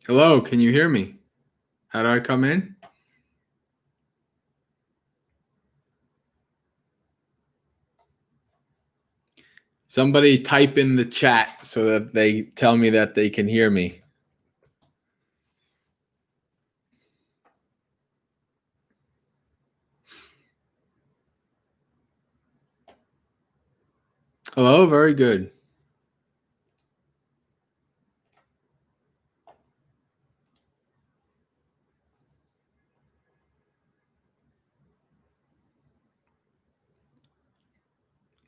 Hello, can you hear me? How do I come in? Somebody type in the chat so that they tell me that they can hear me. Hello, very good.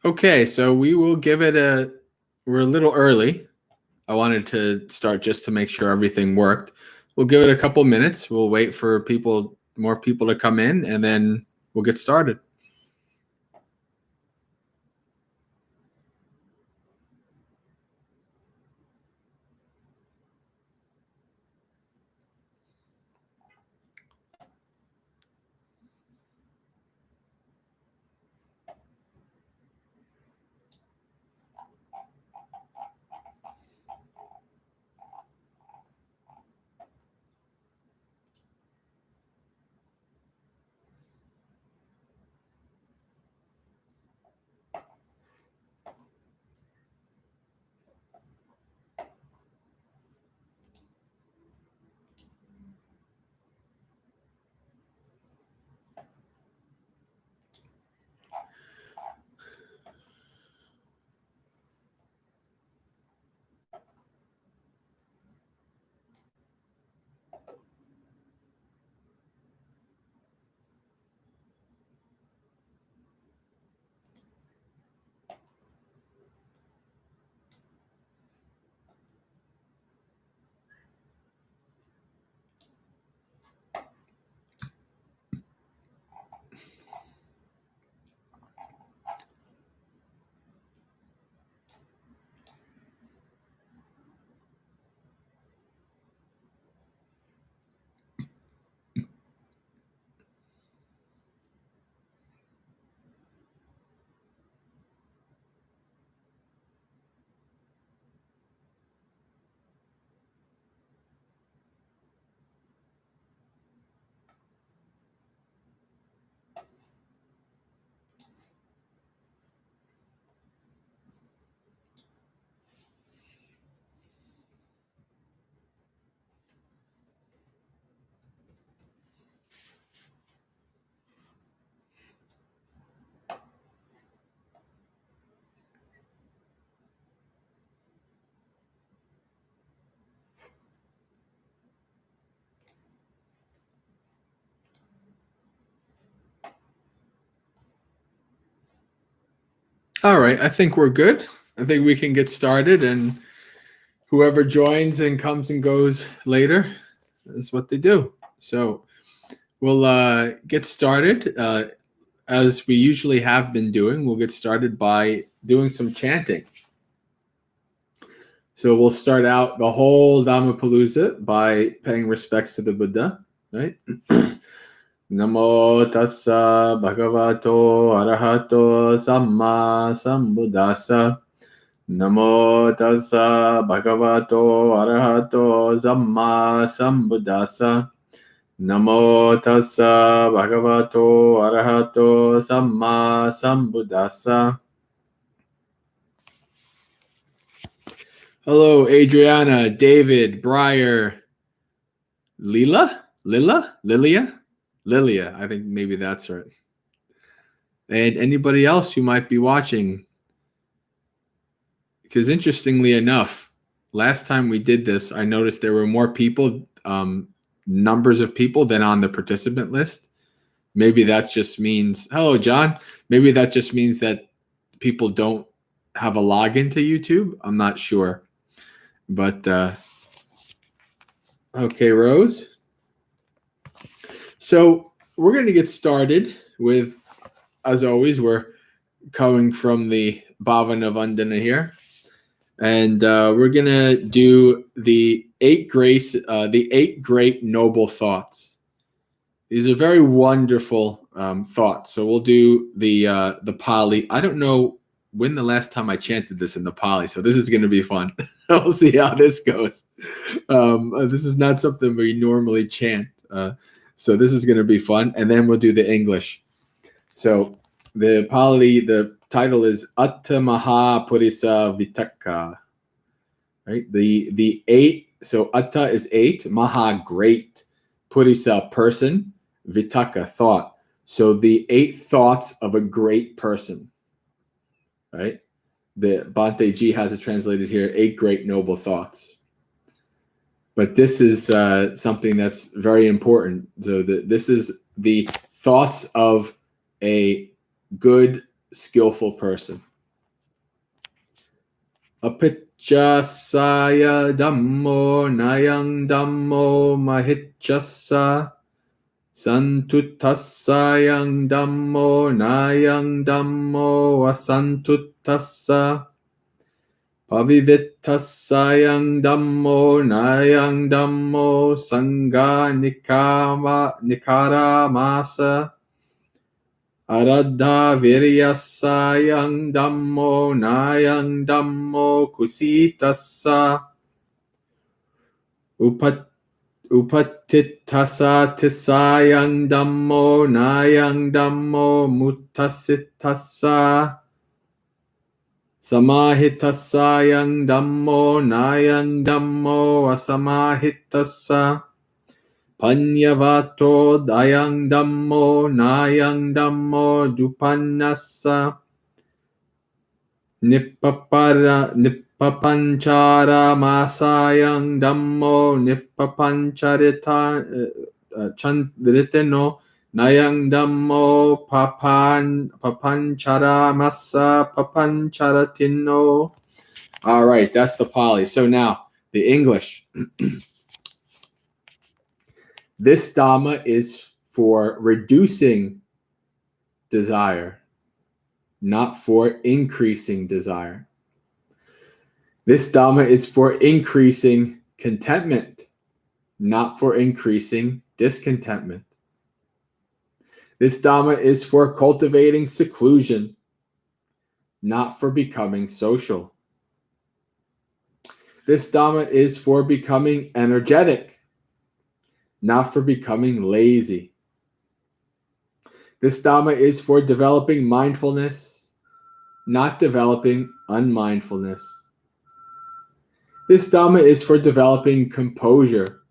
Okay, so we will give it we're a little early. I wanted to start just to make sure everything worked. We'll give it a couple minutes. We'll wait for more people to come in, and then we'll get started. All right, I think we're good. I think we can get started, and whoever joins and comes and goes later is what they do. So we'll get started. As we usually have been doing, we'll get started by doing some chanting. So we'll start out the whole Dhammapalooza by paying respects to the Buddha, right? Namo tassa bhagavato arahato samma sambuddhassa. Namo tassa bhagavato arahato samma sambuddhassa. Namo tassa bhagavato arahato samma sambuddhassa. Hello, Adriana, David, Briar, Lilia. I think maybe that's right. And anybody else who might be watching. Because interestingly enough, last time we did this, I noticed there were more people, numbers of people than on the participant list. Maybe that just means, hello, John. Maybe that just means that people don't have a login to YouTube. I'm not sure. But, okay, Rose. So we're going to get started with, as always, we're coming from the Bhavana Vandana here. And we're going to do the eight great noble thoughts. These are very wonderful thoughts. So we'll do the Pali. I don't know when the last time I chanted this in the Pali, so this is going to be fun. We'll see how this goes. This is not something we normally chant. So this is going to be fun. And then we'll do the English. So the Pali, the title is Atta Maha Purisa Vitaka. Right? The 8, so Atta is 8, Maha great, Purisa person, Vitaka thought. So the 8 thoughts of a great person. Right? The Bhante J has it translated here, 8 great noble thoughts. But this is something that's very important. So this is the thoughts of a good, skillful person. Apicchasaya Dhammo Nayang Dhammo Mahicchasa Santuttasayang Dhammo Nayang Dhammo Asantuttasa Pavivittasayang Dhammo Nayang Dhammo Sangha Nikaramasa Aradha Viryasayang Dhammo Nayang Dhammo Kusitasa Upatittasa Tisayang Dhammo Nayang Dhammo Muttasitasa Samahitasayang Dhammo Nayang Dhammo Asamahitasa Panyavato Dayang Dhammo Nayang Dhammo Dupannasa Nippapanchara Masayang Dhammo Nippapancharita Chandriteno Nayang Dhammo Papanchara Masa Papancharatino. All right, that's the Pali. So now the English. This Dhamma is for reducing desire, not for increasing desire. This Dhamma is for increasing contentment, not for increasing discontentment. This Dhamma is for cultivating seclusion, not for becoming social. This Dhamma is for becoming energetic, not for becoming lazy. This Dhamma is for developing mindfulness, not developing unmindfulness. This Dhamma is for developing composure,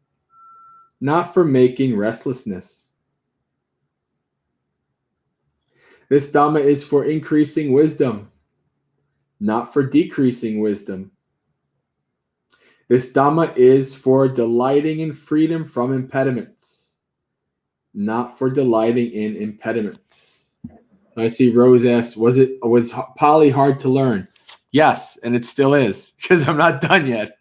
not for making restlessness. This Dhamma is for increasing wisdom, not for decreasing wisdom. This Dhamma is for delighting in freedom from impediments, not for delighting in impediments. I see Rose asks, was Pali hard to learn? Yes, and it still is, because I'm not done yet.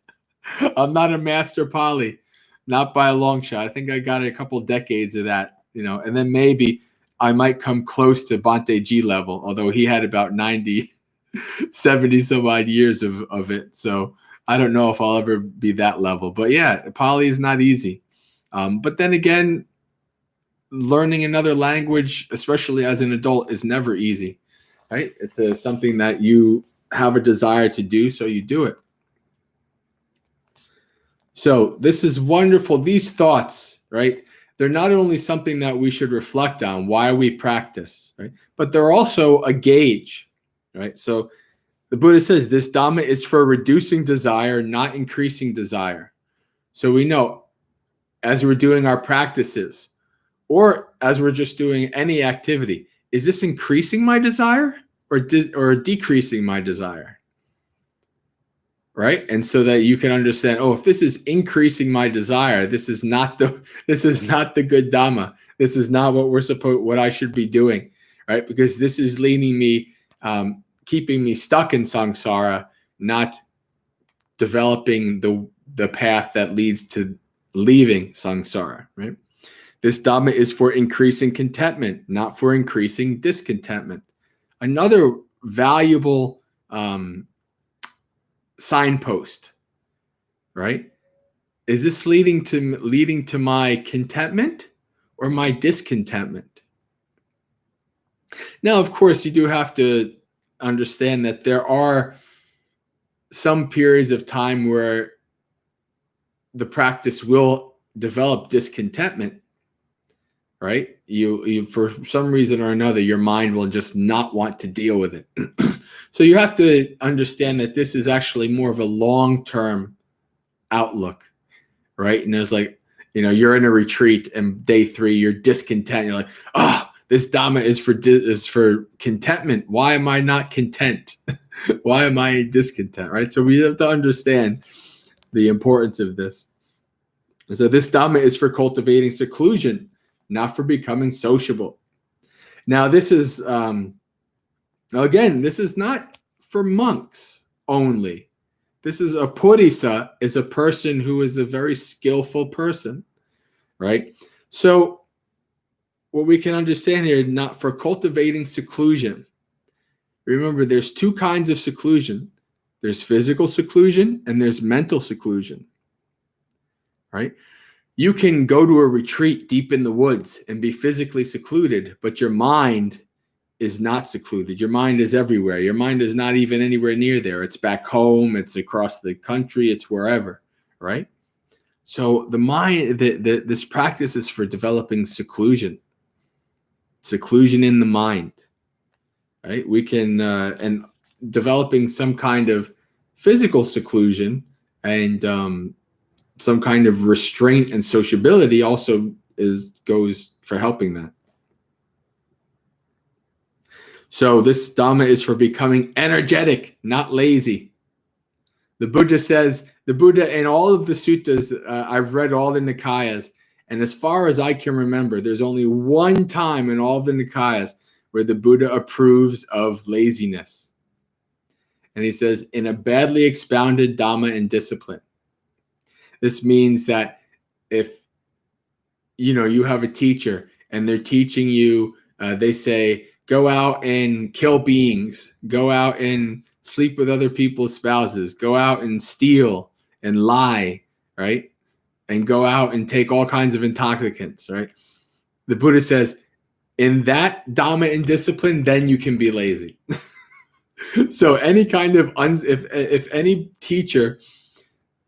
I'm not a master Pali, not by a long shot. I think I got a couple decades of that, and then maybe I might come close to Bhante J level, although he had about 90, 70 some odd years of it. So I don't know if I'll ever be that level. But yeah, Pali is not easy. But then again, learning another language, especially as an adult, is never easy, right? It's something that you have a desire to do, so you do it. So this is wonderful. These thoughts, right? They're not only something that we should reflect on, why we practice, right? But they're also a gauge, right? So the Buddha says this Dhamma is for reducing desire, not increasing desire. So we know as we're doing our practices or as we're just doing any activity, is this increasing my desire or decreasing my desire? Right? And so that you can understand, if this is increasing my desire, this is not the good Dhamma. This is not what I should be doing, right? Because this is leading me, keeping me stuck in samsara, not developing the path that leads to leaving samsara, right? This Dhamma is for increasing contentment, not for increasing discontentment. Another valuable signpost, right? Is this leading to my contentment or my discontentment? Now, of course, you do have to understand that there are some periods of time where the practice will develop discontentment, right? You for some reason or another, your mind will just not want to deal with it. So you have to understand that this is actually more of a long-term outlook, right? And it's like, you're in a retreat and day 3, you're discontent. You're like, this Dhamma is for contentment. Why am I not content? Why am I discontent, right? So we have to understand the importance of this. And so this Dhamma is for cultivating seclusion, not for becoming sociable. Now, this is, again, this is not for monks only. This is a Purisa, is a person who is a very skillful person, right? So what we can understand here, not for cultivating seclusion. Remember, there's 2 kinds of seclusion. There's physical seclusion and there's mental seclusion, right? You can go to a retreat deep in the woods and be physically secluded, but your mind is not secluded. Your mind is everywhere. Your mind is not even anywhere near there. It's back home. It's across the country. It's wherever, right? So the mind, this practice is for developing seclusion in the mind, right? We can, and developing some kind of physical seclusion and some kind of restraint and sociability also goes for helping that. So this Dhamma is for becoming energetic, not lazy. The Buddha says, in all of the suttas, I've read all the Nikayas, and as far as I can remember, there's only one time in all of the Nikayas where the Buddha approves of laziness. And he says, in a badly expounded Dhamma and discipline. This means that if, you have a teacher and they're teaching you, they say, go out and kill beings, go out and sleep with other people's spouses, go out and steal and lie, right? And go out and take all kinds of intoxicants, right? The Buddha says, in that Dhamma and discipline, then you can be lazy. So any kind of, if any teacher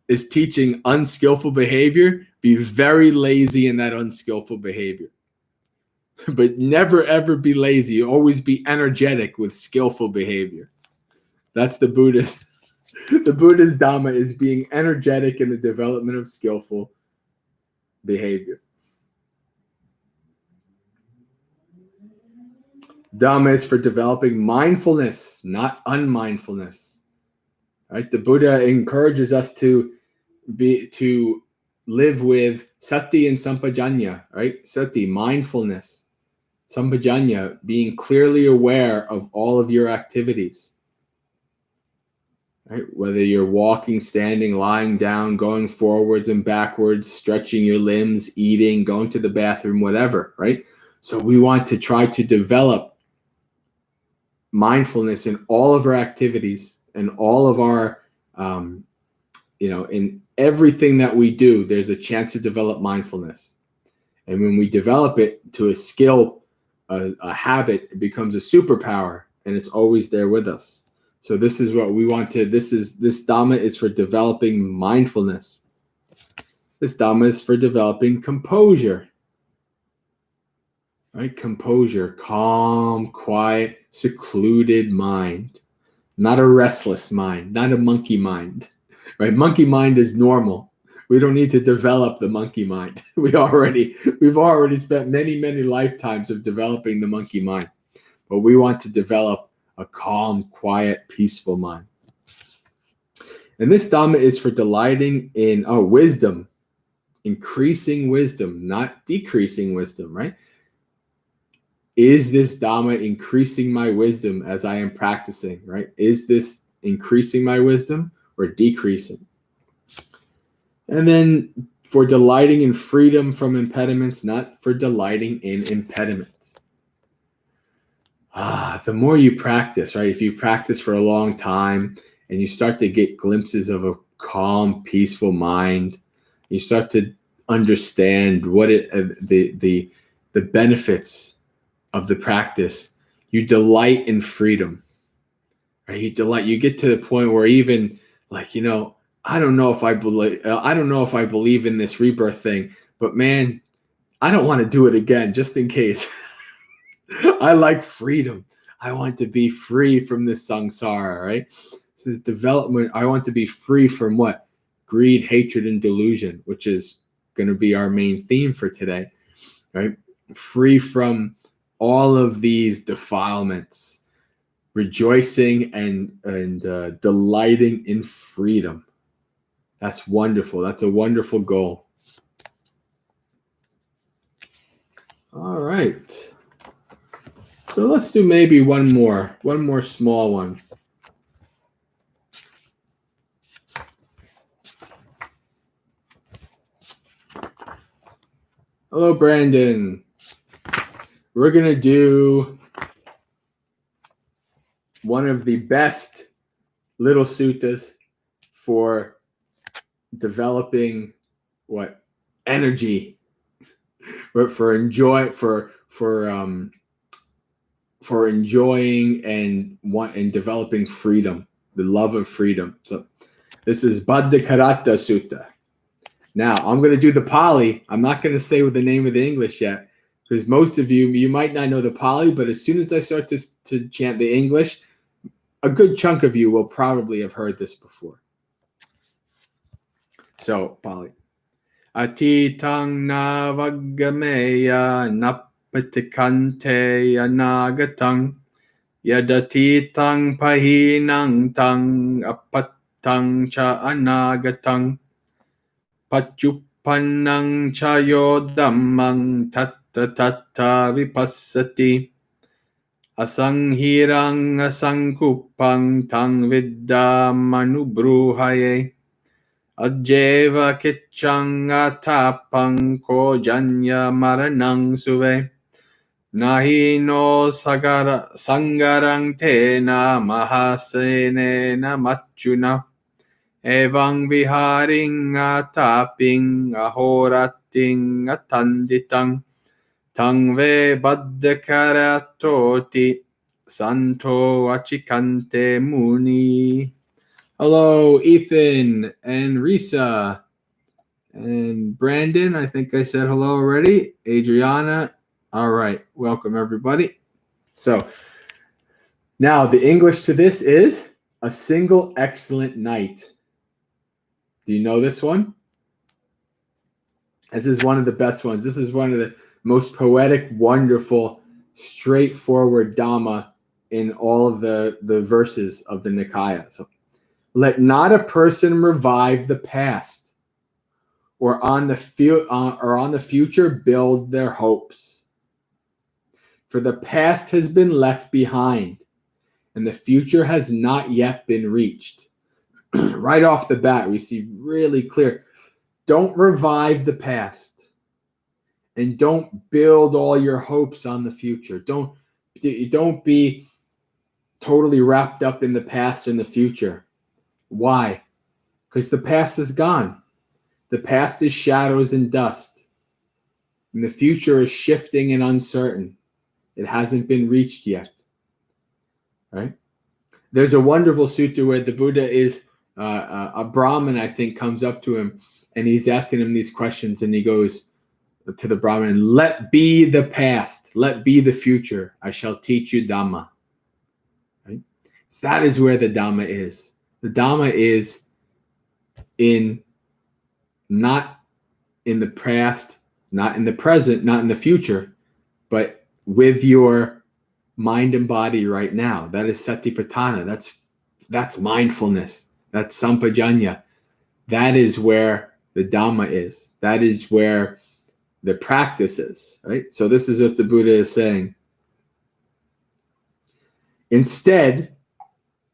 is teaching unskillful behavior, be very lazy in that unskillful behavior. But never, ever be lazy. Always be energetic with skillful behavior. That's the Buddha's. The Buddha's Dhamma is being energetic in the development of skillful behavior. Dhamma is for developing mindfulness, not unmindfulness. Right? The Buddha encourages us to live with sati and sampajanya, right? Sati, mindfulness. Sampajanya, being clearly aware of all of your activities. Right? Whether you're walking, standing, lying down, going forwards and backwards, stretching your limbs, eating, going to the bathroom, whatever, right? So we want to try to develop mindfulness in all of our activities and all of our, in everything that we do, there's a chance to develop mindfulness. And when we develop it to a skill, a habit, it becomes a superpower, and it's always there with us. So this is what we want to, this Dhamma is for developing mindfulness. This Dhamma is for developing composure. Right? Composure, calm, quiet, secluded mind. Not a restless mind, not a monkey mind. Right? Monkey mind is normal. We don't need to develop the monkey mind. We've already spent many, many lifetimes of developing the monkey mind. But we want to develop a calm, quiet, peaceful mind. And this Dhamma is for delighting in wisdom, increasing wisdom, not decreasing wisdom, right? Is this Dhamma increasing my wisdom as I am practicing, right? Is this increasing my wisdom or decreasing? And then for delighting in freedom from impediments, not for delighting in impediments. The more you practice, right? If you practice for a long time and you start to get glimpses of a calm, peaceful mind, you start to understand what the benefits of the practice. You delight in freedom. Right? You get to the point where even like, I don't know if I believe in this rebirth thing, but man, I don't want to do it again just in case. I like freedom. I want to be free from this samsara, right? This is development. I want to be free from what? Greed, hatred, and delusion, which is going to be our main theme for today, right? Free from all of these defilements, rejoicing and delighting in freedom. That's wonderful. That's a wonderful goal. All right. So let's do maybe one more small one. Hello, Brandon. We're going to do one of the best little suttas for developing energy, but for enjoying and developing freedom, the love of freedom. So this is Baddha Karata Sutta. Now I'm going to do the Pali. I'm not going to say the name of the English yet, because most of you might not know the Pali, but as soon as I start to chant the English, a good chunk of you will probably have heard this before. So, Pali. Atitang navagameya napatikante anagatang yadatitang pahinang tang apatang cha anagatang patyupannang chayo dhammang tatta tatta vipassati asanghirang asankupang tang viddam anubruhaye ajjeva kichang atapang ko janya maranang suve nahi no sangarang tena mahasene namachuna evang viharing ataping ahorating atanditang tangve baddhakaratoti santo achikante muni. Hello, Ethan and Risa and Brandon. I think I said hello already. Adriana. All right. Welcome, everybody. So now the English to this is a single excellent night. Do you know this one? This is one of the best ones. This is one of the most poetic, wonderful, straightforward Dhamma in all of the verses of the Nikaya. So, let not a person revive the past, or on the future build their hopes. For the past has been left behind, and the future has not yet been reached. Right off the bat, we see really clear. Don't revive the past, and don't build all your hopes on the future. Don't be totally wrapped up in the past and the future. Why? Because the past is gone. The past is shadows and dust. And the future is shifting and uncertain. It hasn't been reached yet. Right? There's a wonderful sutta where the Buddha is, a Brahmin, I think, comes up to him and he's asking him these questions, and he goes to the Brahmin, let be the past, let be the future. I shall teach you Dhamma. Right? So that is where the Dhamma is. The Dhamma is not in the past, not in the present, not in the future, but with your mind and body right now. That is satipatthana. That's mindfulness. That's sampajanya. That is where the Dhamma is. That is where the practice is, right? So this is what the Buddha is saying. Instead,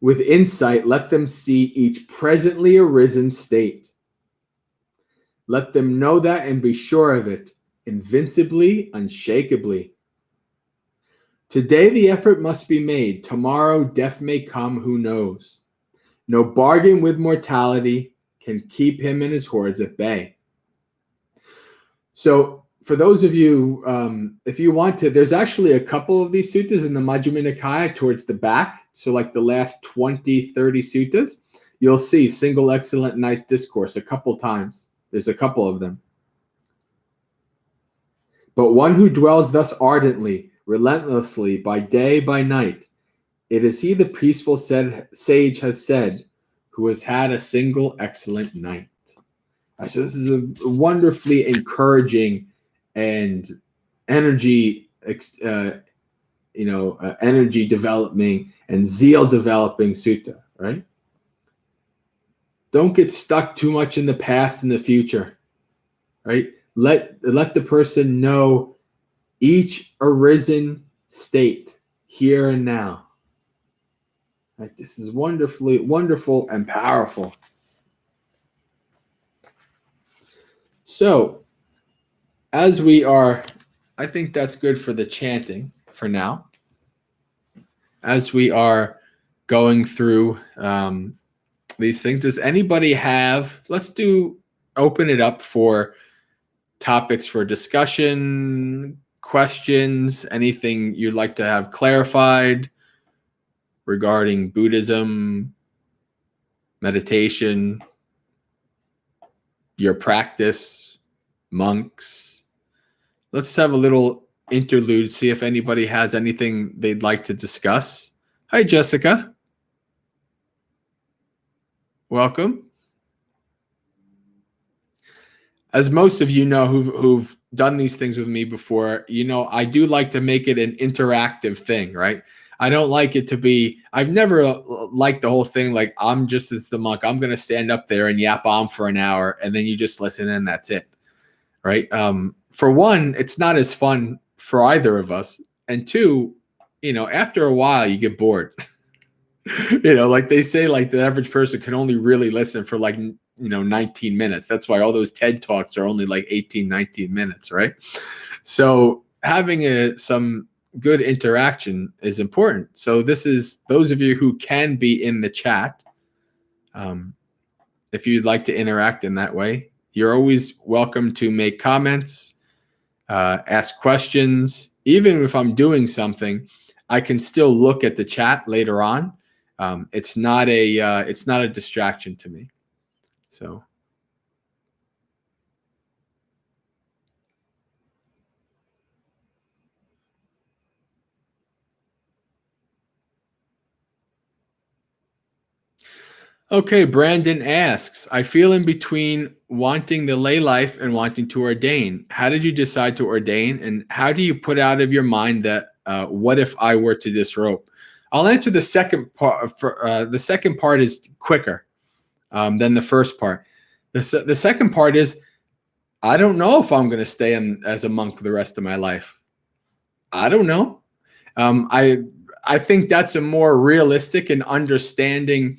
with insight, let them see each presently arisen state. Let them know that and be sure of it, invincibly, unshakably. Today the effort must be made. Tomorrow death may come, who knows? No bargain with mortality can keep him and his hordes at bay. So for those of you, if you want to, there's actually a couple of these suttas in the Majjhima Nikaya towards the back. So like the last 20, 30 suttas, you'll see single, excellent, nice discourse a couple times. There's a couple of them. But one who dwells thus ardently, relentlessly, by day, by night, it is he the peaceful sage has said, who has had a single excellent night. So this is a wonderfully encouraging and energy, energy developing and zeal developing sutta, right? Don't get stuck too much in the past and the future, right? Let the person know each arisen state here and now. Right? This is wonderfully wonderful and powerful. So, as we are, I think that's good for the chanting for now. As we are going through these things, does anybody have, open it up for topics for discussion, questions, anything you'd like to have clarified regarding Buddhism, meditation, your practice, monks. Let's have a little interlude, see if anybody has anything they'd like to discuss. Hi, Jessica. Welcome. As most of you know who've done these things with me before, I do like to make it an interactive thing, right? I don't like it to be, I've never liked the whole thing like I'm just as the monk. I'm going to stand up there and yap on for an hour and then you just listen and that's it, right? For one, it's not as fun for either of us. And two, after a while you get bored. Like they say, like the average person can only really listen for 19 minutes. That's why all those TED Talks are only like 18, 19 minutes, right? So having some good interaction is important. So this is those of you who can be in the chat. If you'd like to interact in that way, you're always welcome to make comments, ask questions. Even if I'm doing something, I can still look at the chat later on. It's not a distraction to me. So. Okay, Brandon asks, I feel in between wanting the lay life and wanting to ordain. How did you decide to ordain? And how do you put out of your mind that, what if I were to disrobe? I'll answer the second part. The second part is quicker than the first part. The second part is, I don't know if I'm going to stay as a monk for the rest of my life. I don't know. I think that's a more realistic and understanding.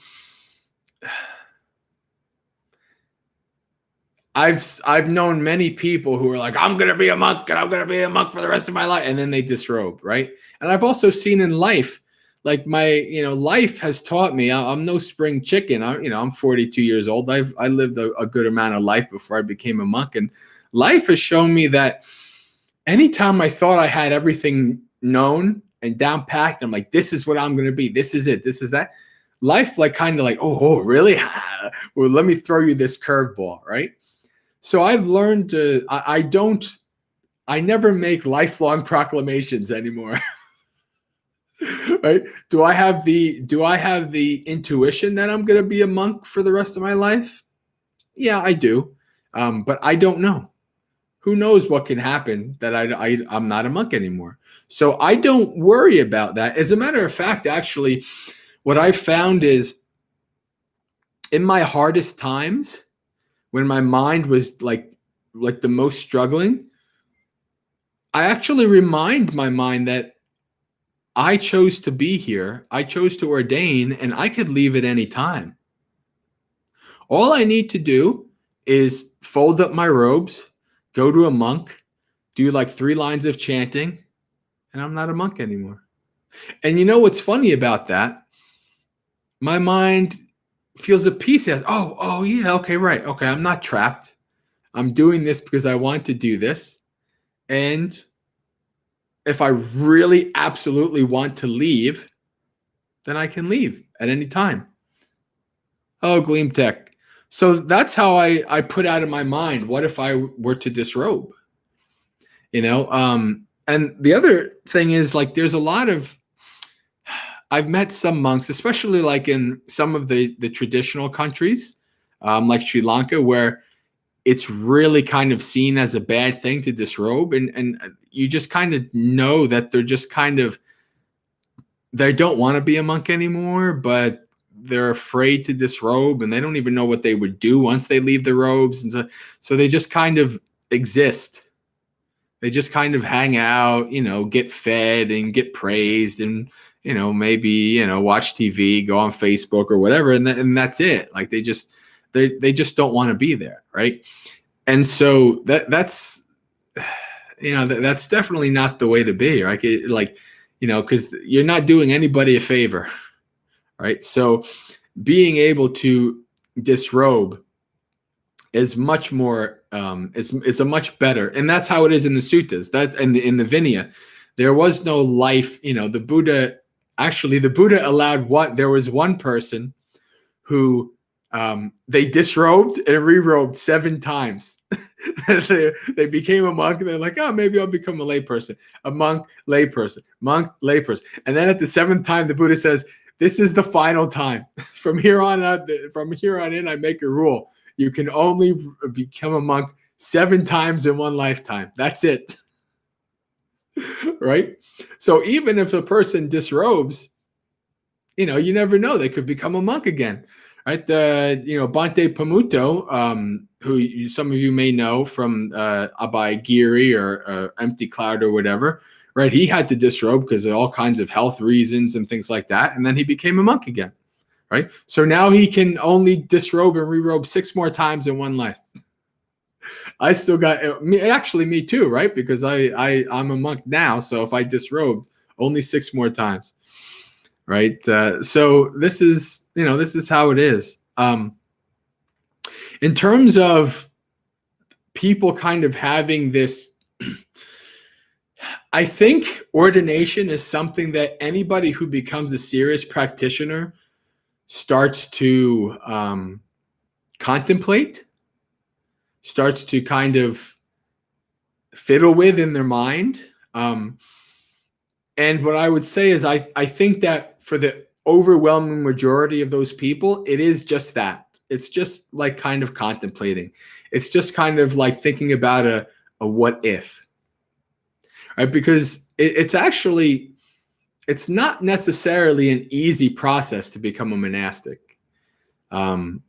I've known many people who are like, I'm going to be a monk and I'm going to be a monk for the rest of my life. And then they disrobe, right? And I've also seen in life, like life has taught me, I'm no spring chicken. I'm 42 years old. I lived a good amount of life before I became a monk. And life has shown me that anytime I thought I had everything known and down packed, I'm like, this is what I'm going to be. This is it. This is that. Life oh, really? Well, let me throw you this curveball, right? So I've learned I never make lifelong proclamations anymore. Right? Do I have the intuition that I'm going to be a monk for the rest of my life? Yeah, I do. But I don't know. Who knows what can happen that I'm not a monk anymore. So I don't worry about that. As a matter of fact, actually, what I've found is in my hardest times, when my mind was like the most struggling, I actually remind my mind that I chose to be here. I chose to ordain, and I could leave at any time. All I need to do is fold up my robes, go to a monk, do 3 lines of chanting, and I'm not a monk anymore. And you know what's funny about that? My mind feels at peace. Oh yeah, okay, right. Okay, I'm not trapped. I'm doing this because I want to do this. And if I really absolutely want to leave, then I can leave at any time. Oh, Gleam Tech. So that's how I put out of my mind, what if I were to disrobe? And the other thing is, like, there's a lot of, I've met some monks, especially like in some of the traditional countries, like Sri Lanka, where it's really kind of seen as a bad thing to disrobe. And you just kind of know that they're just kind of, they don't want to be a monk anymore, but they're afraid to disrobe, and they don't even know what they would do once they leave the robes. And so they just kind of exist. They just kind of hang out, get fed and get praised, and, maybe, watch TV, go on Facebook or whatever. And that's it. Like they just don't want to be there. Right. And so that's that's definitely not the way to be. Right. Because you're not doing anybody a favor. Right. So being able to disrobe is much more, is a much better, and that's how it is in the suttas. That in the Vinaya, there was no life. The Buddha allowed there was one person who they disrobed and re-robed 7 times. they became a monk, and they're like, oh, maybe I'll become a layperson, a monk, layperson, monk, layperson. And then at the 7th time, the Buddha says, this is the final time. From here on in, I make a rule. You can only become a monk 7 times in one lifetime. That's it. Right? So even if a person disrobes, you never know. They could become a monk again. Right? Bhante Pamuto, who some of you may know from Abhay Giri or Empty Cloud or whatever, right? He had to disrobe because of all kinds of health reasons and things like that. And then he became a monk again. Right? So now he can only disrobe and re-robe 6 more times in one life. I still got me too, right? Because I'm a monk now. So if I disrobed, only 6 more times. Right? So this is how it is. In terms of people kind of having this, I think ordination is something that anybody who becomes a serious practitioner starts to contemplate, starts to kind of fiddle with in their mind. And what I would say is I think that for the overwhelming majority of those people, it is just that. It's just like kind of contemplating. It's just kind of like thinking about a what if. Right? Because it's not necessarily an easy process to become a monastic. Technically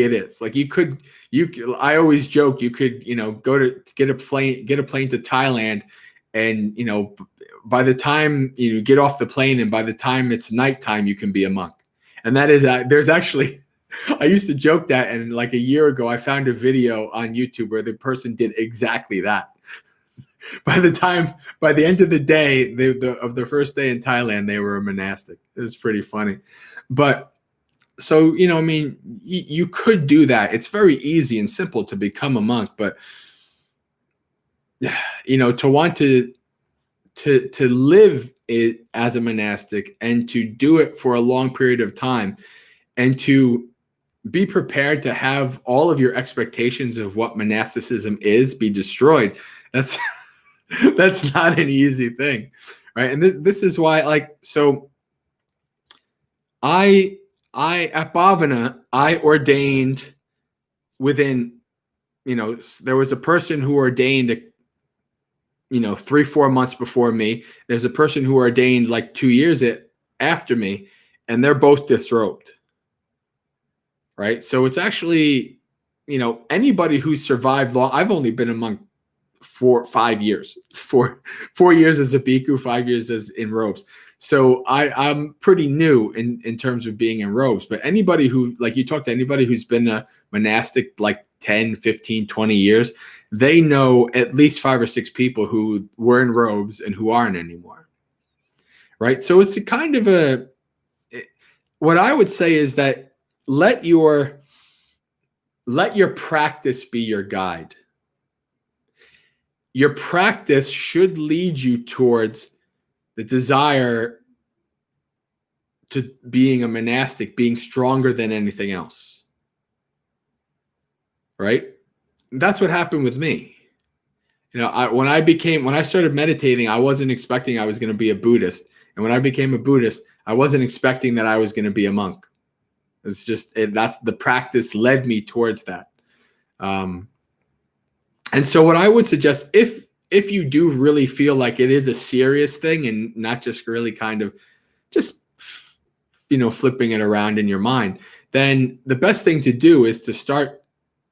it is. Like I always joke, you could, go to get a plane to Thailand, and, by the time you get off the plane and by the time it's nighttime, you can be a monk. And that is, there's actually, I used to joke that, and like a year ago, I found a video on YouTube where the person did exactly that. By the end of the day, of their first day in Thailand, they were a monastic. It was pretty funny. But so, you could do that. It's very easy and simple to become a monk, but, to want to live it as a monastic and to do it for a long period of time, and to be prepared to have all of your expectations of what monasticism is be destroyed. That's not an easy thing, right? And this is why, I at Bhavana, I ordained within, there was a person who ordained 3-4 months before me. There's a person who ordained like 2 years after me, and they're both disrobed. Right? So it's actually, anybody who's survived long. I've only been a monk for 5 years, 4 years as a bhikkhu, 5 years as in robes. So I'm pretty new in terms of being in robes. But anybody who, like, you talk to anybody who's been a monastic like 10, 15, 20 years, they know at least 5 or 6 people who were in robes and who aren't anymore. Right? So it's a kind of what I would say is that let your let your practice be your guide. Your practice should lead you towards the desire to being a monastic, being stronger than anything else. Right? That's what happened with me. You know, when I started meditating, I wasn't expecting I was going to be a Buddhist. And when I became a Buddhist, I wasn't expecting that I was going to be a monk. It's just that's the practice led me towards that. And so what I would suggest, if you do really feel like it is a serious thing and not just really kind of just, flipping it around in your mind, then the best thing to do is to start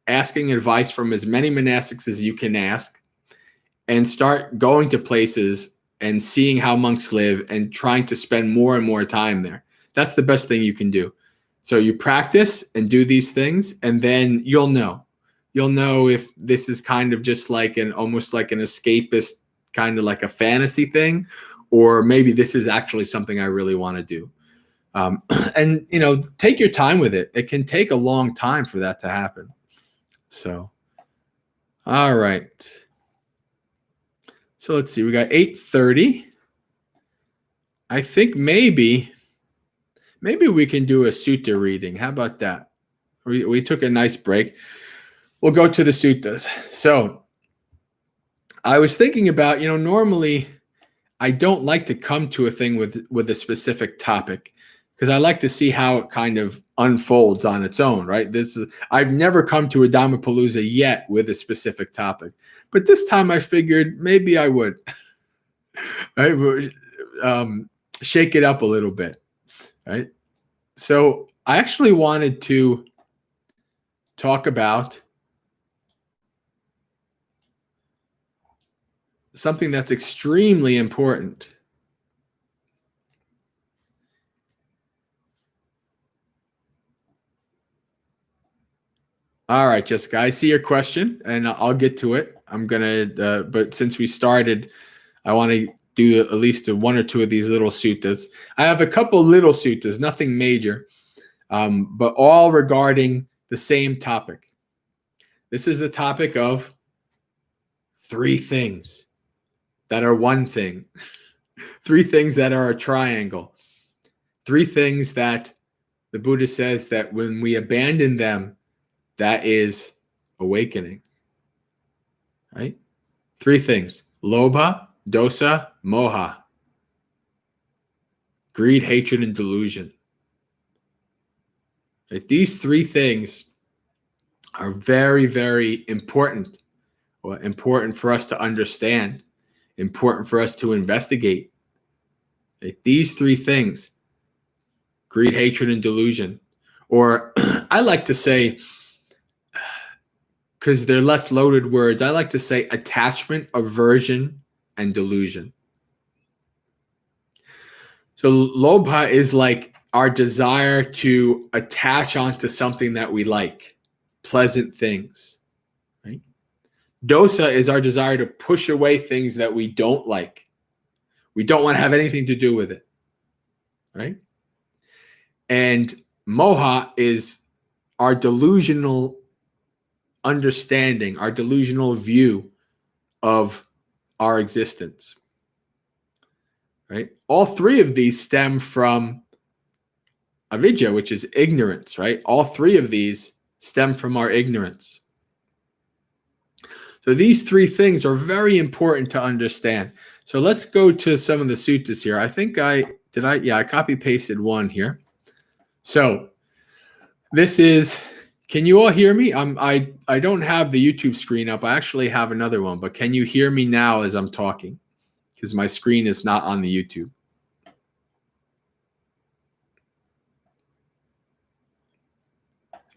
asking advice from as many monastics as you can ask, and start going to places and seeing how monks live and trying to spend more and more time there. That's the best thing you can do. So you practice and do these things, and then you'll know. You'll know if this is kind of just like almost like an escapist, kind of like a fantasy thing, or maybe this is actually something I really want to do. And, take your time with it. It can take a long time for that to happen. So, all right. So let's see, we got 8:30. I think maybe we can do a sutta reading. How about that? We took a nice break. We'll go to the suttas. So I was thinking about, normally I don't like to come to a thing with a specific topic, because I like to see how it kind of unfolds on its own, right? I've never come to a Dhammapalooza yet with a specific topic, but this time I figured maybe I would, right? Shake it up a little bit, right? So I actually wanted to talk about something that's extremely important. All right, Jessica, I see your question and I'll get to it. I'm going to, but since we started, I want to do at least one or two of these little suttas. I have a couple little suttas, nothing major, but all regarding the same topic. This is the topic of 3 things that are one thing, 3 things that are a triangle, 3 things that the Buddha says that when we abandon them, that is awakening, right? 3 things: lobha, dosa, moha. Greed, hatred, and delusion. Right? These 3 things are very, very important. Well, important for us to understand, important for us to investigate. Right? These 3 things: greed, hatred, and delusion. Or I like to say, because they're less loaded words, I like to say attachment, aversion, and delusion. So lobha is like our desire to attach onto something that we like, pleasant things, right? Dosa is our desire to push away things that we don't like. We don't want to have anything to do with it, right? And moha is our delusional understanding, our delusional view of our existence, right? All 3 of these stem from avidya, which is ignorance, right? All 3 of these stem from our ignorance. So these 3 things are very important to understand. So let's go to some of the suttas here. I think I copy pasted one here. So this is, can you all hear me? I don't have the YouTube screen up. I actually have another one, but can you hear me now as I'm talking? Because my screen is not on the YouTube.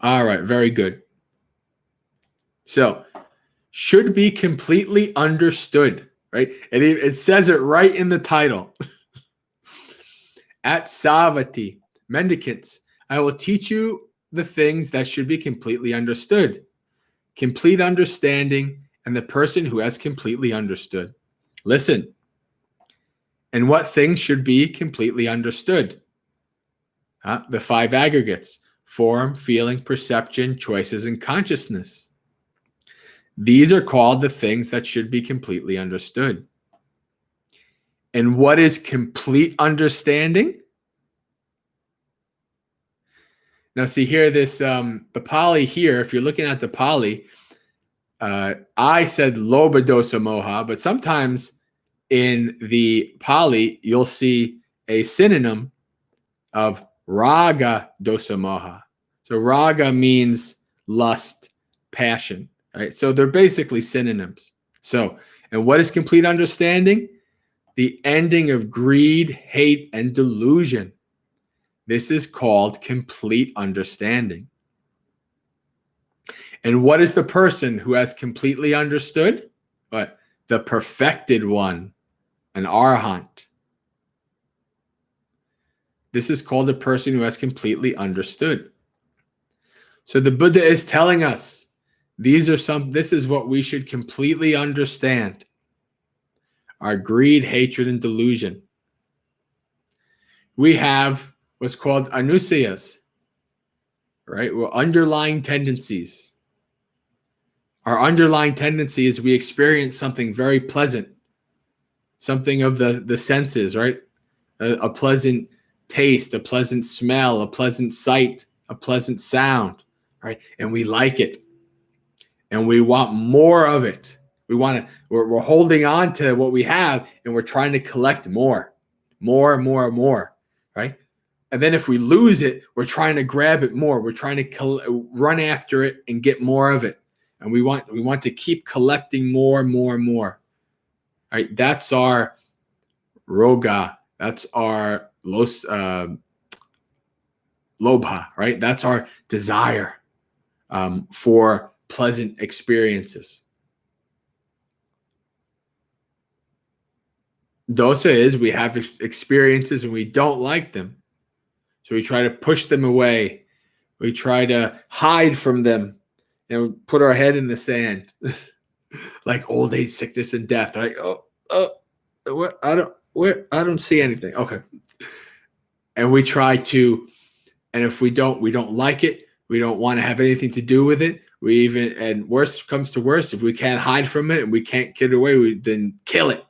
All right, very good. So, should be completely understood, right? It says it right in the title. At Savati, mendicants, I will teach you the things that should be completely understood. Complete understanding and the person who has completely understood. Listen. And what things should be completely understood? The 5 aggregates. form, feeling, perception, choices, and consciousness. These are called the things that should be completely understood. And what is complete understanding? Now, see here, this the Pali here, if you're looking at the Pali, I said Lobha dosa moha, but sometimes in the Pali, you'll see a synonym of raga dosa moha. So raga means lust, passion, right? So they're basically synonyms. So, and what is complete understanding? The ending of greed, hate, and delusion. This is called complete understanding. And what is the person who has completely understood? But the perfected one, an arahant. This is called a person who has completely understood. So the Buddha is telling us this is what we should completely understand. Our greed, hatred, and delusion. We have what's called anusayas, right? We're underlying tendencies. Our underlying tendency is we experience something very pleasant, something of the senses, right? A pleasant taste, a pleasant smell, a pleasant sight, a pleasant sound, right? And we like it. And we want more of it. We're holding on to what we have and we're trying to collect more, right? And then if we lose it, we're trying to grab it more. We're trying to run after it and get more of it. And we want to keep collecting more. Right? That's our roga. That's our lobha, right? That's our desire for pleasant experiences. Dosa is we have experiences and we don't like them. So we try to push them away. We try to hide from them and put our head in the sand. Like old age, sickness, and death. Like, what? I don't see anything. Okay. And we try to, and if we don't like it, we don't want to have anything to do with it. And worse comes to worse, if we can't hide from it and we can't get away, we then kill it,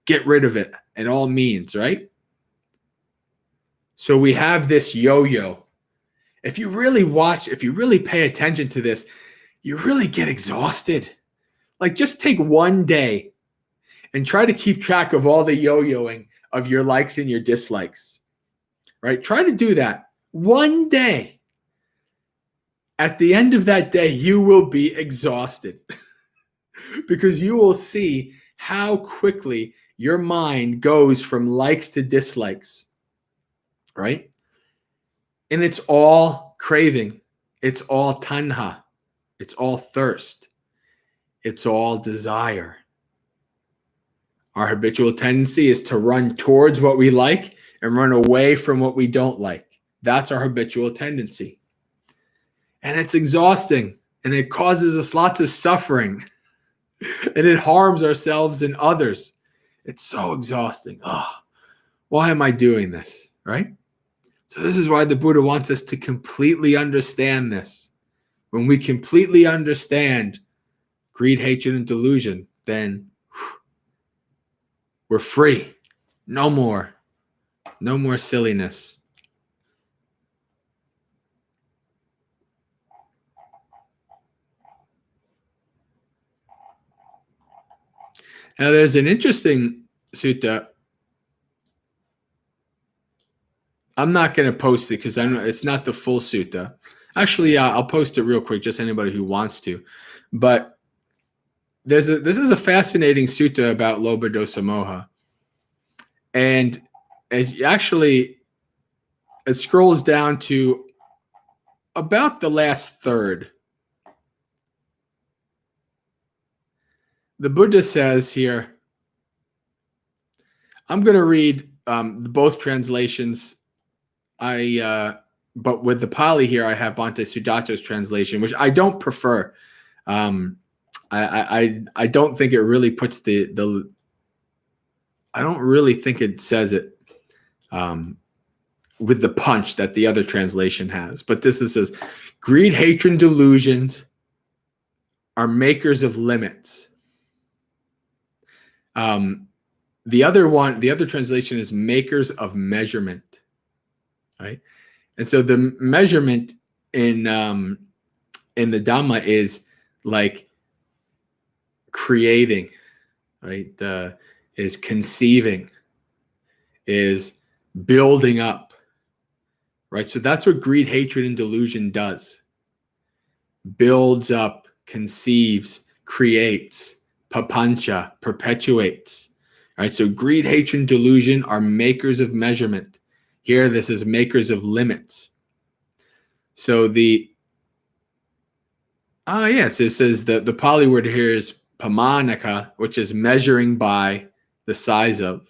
get rid of it, in all means, right? So we have this yo-yo. If you really pay attention to this, you really get exhausted. Like just take one day and try to keep track of all the yo-yoing of your likes and your dislikes, right? Try to do that one day. At the end of that day, you will be exhausted because you will see how quickly your mind goes from likes to dislikes, right? And it's all craving. It's all tanha. It's all thirst. It's all desire. Our habitual tendency is to run towards what we like and run away from what we don't like. That's our habitual tendency. And it's exhausting and it causes us lots of suffering and it harms ourselves and others. It's so exhausting. Oh, why am I doing this? Right? So this is why the Buddha wants us to completely understand this. When we completely understand greed, hatred, and delusion, then we're free. No more silliness. Now, there's an interesting sutta. I'm not going to post it because it's not the full sutta. Actually, I'll post it real quick, just anybody who wants to. But this is a fascinating sutta about Lobha dosa moha. And it scrolls down to about the last third. The Buddha says here, I'm going to read both translations. But with the Pali here, I have Bhante Sudato's translation, which I don't prefer. I don't think it really puts I don't really think it says it with the punch that the other translation has. But this says, greed, hatred, and delusions are makers of limits. The other translation is makers of measurement, right? And so the measurement in the Dhamma is like creating, right? Is conceiving, is building up, right? So that's what greed, hatred, and delusion does. Builds up, conceives, creates, papancha, perpetuates. Right? So greed, hatred, and delusion are makers of measurement. Here, this is makers of limits. So it says the Pali word here is pamanaka, which is measuring by the size of.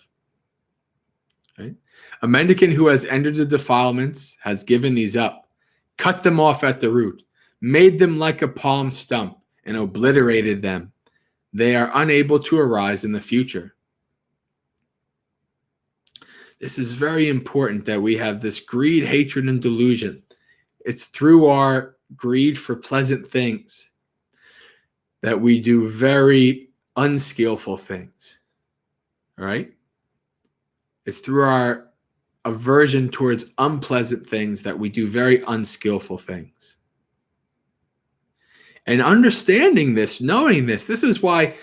Right? A mendicant who has entered the defilements has given these up, cut them off at the root, made them like a palm stump, and obliterated them. They are unable to arise in the future. This is very important that we have this greed, hatred, and delusion. It's through our greed for pleasant things that we do very unskillful things. All right? It's through our aversion towards unpleasant things that we do very unskillful things. And understanding this, knowing this is why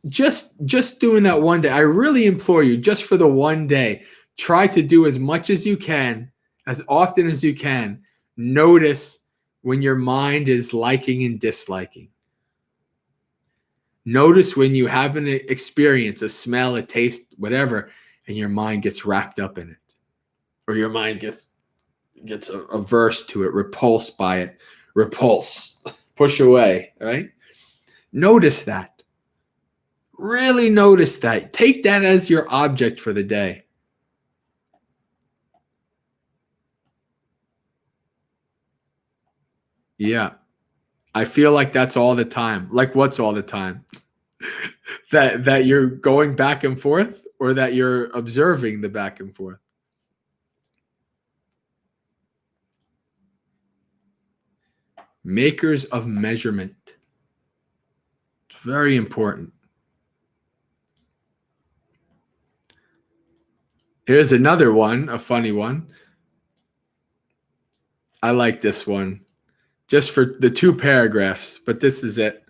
just doing that one day, I really implore you, just for the one day, try to do as much as you can, as often as you can. Notice when your mind is liking and disliking. Notice when you have an experience, a smell, a taste, whatever, and your mind gets wrapped up in it. Or your mind gets averse to it, repulsed by it. Repulse, push away, right? Notice that. Really notice that. Take that as your object for the day. Yeah. I feel like that's all the time. Like what's all the time? that you're going back and forth, or that you're observing the back and forth? Makers of measurement. It's very important. Here's another one, a funny one. I like this one. Just for the 2 paragraphs, but this is it.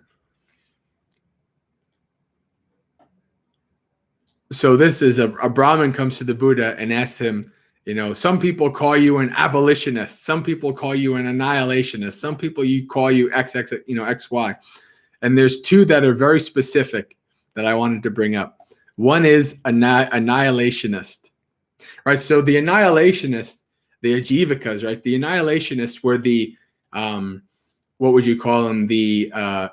So this is a Brahmin comes to the Buddha and asks him, some people call you an abolitionist. Some people call you an annihilationist. Some people call you XY. And there's 2 that are very specific that I wanted to bring up. One is annihilationist, right? So the annihilationists, the Ajivikas, right? The annihilationists were the, what would you call them? The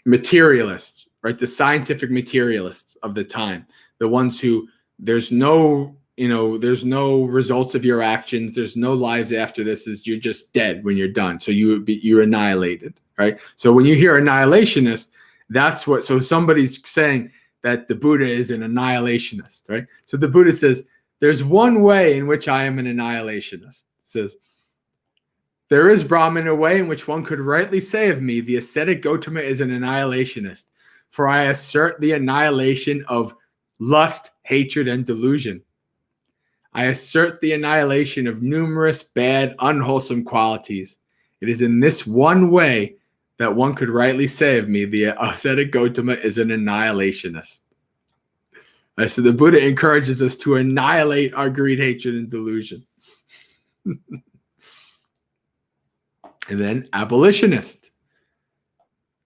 materialists, right? The scientific materialists of the time. The ones who there's no results of your actions. There's no lives after this. You're just dead when you're done. So you're annihilated, right? So when you hear annihilationist, that's what. So somebody's saying that the Buddha is an annihilationist, right? So the Buddha says, there's one way in which I am an annihilationist. It says, there is, Brahman, a way in which one could rightly say of me, the ascetic Gautama is an annihilationist, for I assert the annihilation of lust, hatred, and delusion. I assert the annihilation of numerous bad, unwholesome qualities. It is in this one way that one could rightly say of me, the ascetic Gautama is an annihilationist. Right, so the Buddha encourages us to annihilate our greed, hatred, and delusion. And then abolitionist.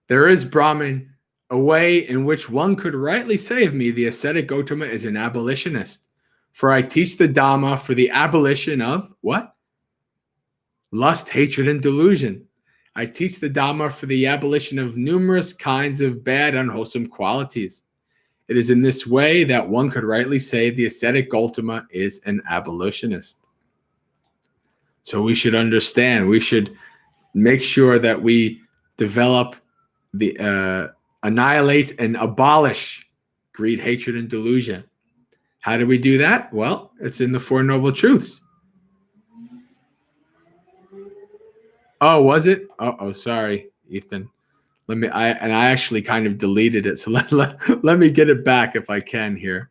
There is, Brahman, a way in which one could rightly say of me, the ascetic Gautama is an abolitionist. For I teach the Dhamma for the abolition of what? Lust, hatred, and delusion. I teach the Dhamma for the abolition of numerous kinds of bad, unwholesome qualities. It is in this way that one could rightly say the ascetic Gautama is an abolitionist. So we should understand, we should make sure that we develop the annihilate and abolish greed, hatred, and delusion. How do we do that? Well, it's in the Four Noble Truths. Oh, was it? Oh, sorry, Ethan. I actually kind of deleted it. So let me get it back if I can here.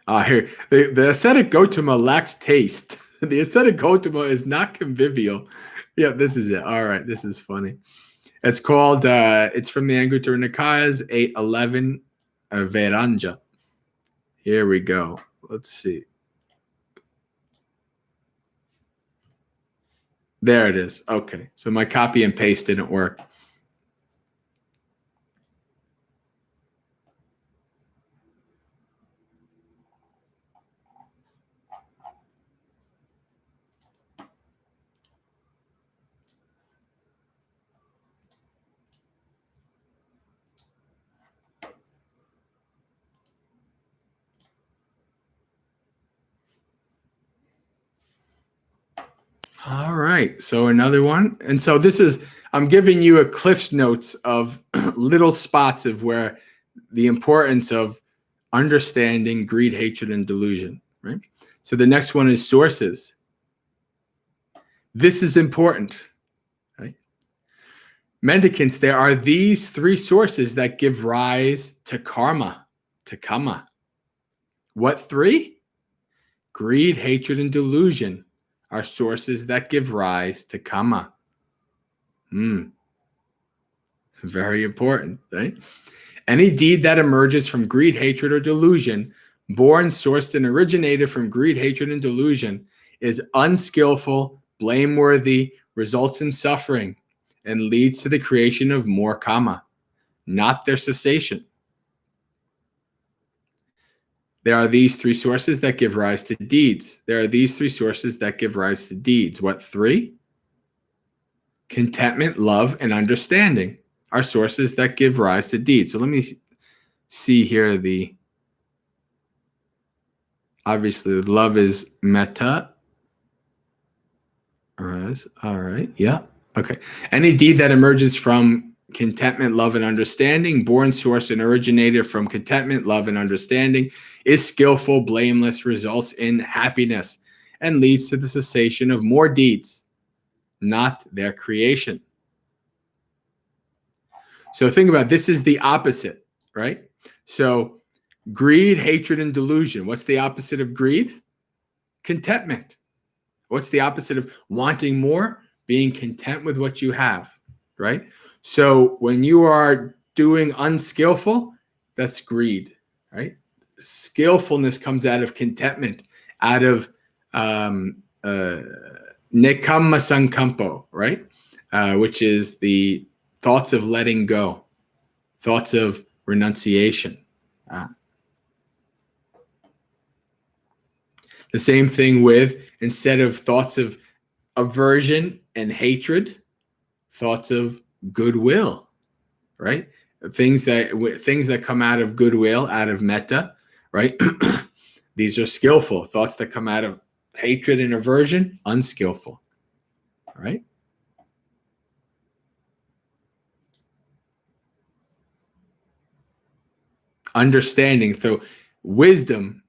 Here, the ascetic Gautama lacks taste. The ascetic Gautama is not convivial. Yeah, this is it. All right, this is funny. It's called, it's from the Anguttara Nikayas, 811 Vairanga. Here we go. Let's see. There it is. Okay, so my copy and paste didn't work. All right, so another one. And so this is, I'm giving you a Cliff's Notes of little spots of where the importance of understanding greed, hatred, and delusion, right? So the next one is sources. This is important, right? Mendicants, there are these three sources that give rise to karma, to kamma. What three? Greed, hatred, and delusion are sources that give rise to kamma. Very important, right? Any deed that emerges from greed, hatred, or delusion, born, sourced, and originated from greed, hatred, and delusion, is unskillful, blameworthy, results in suffering, and leads to the creation of more kamma, not their cessation. There are these three sources that give rise to deeds. There are these three sources that give rise to deeds. What three? Contentment, love, and understanding are sources that give rise to deeds. So let me see here obviously love is metta. All right. Yeah. Okay. Any deed that emerges from contentment, love, and understanding, born, source, and originated from contentment, love, and understanding, is skillful, blameless, results in happiness, and leads to the cessation of more deeds, not their creation. So think about it. This is the opposite, right? So greed, hatred, and delusion. What's the opposite of greed? Contentment. What's the opposite of wanting more? Being content with what you have, right? So when you are doing unskillful, that's greed, right? Skillfulness comes out of contentment, out of nekamma sankampo, right? Which is the thoughts of letting go, thoughts of renunciation. The same thing with, instead of thoughts of aversion and hatred, thoughts of goodwill, right? Things that come out of goodwill, out of metta, right? These are skillful. Thoughts that come out of hatred and aversion, unskillful, right? Understanding. So wisdom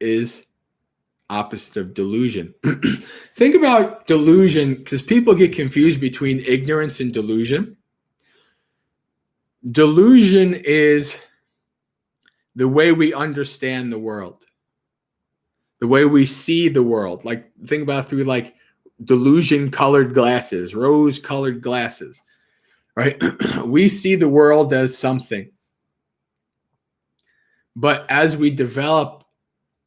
is opposite of delusion. Think about delusion, because people get confused between ignorance and delusion. Delusion is the way we understand the world, the way we see the world. Like, think about through like delusion-colored glasses, rose-colored glasses, right? We see the world as something. But as we develop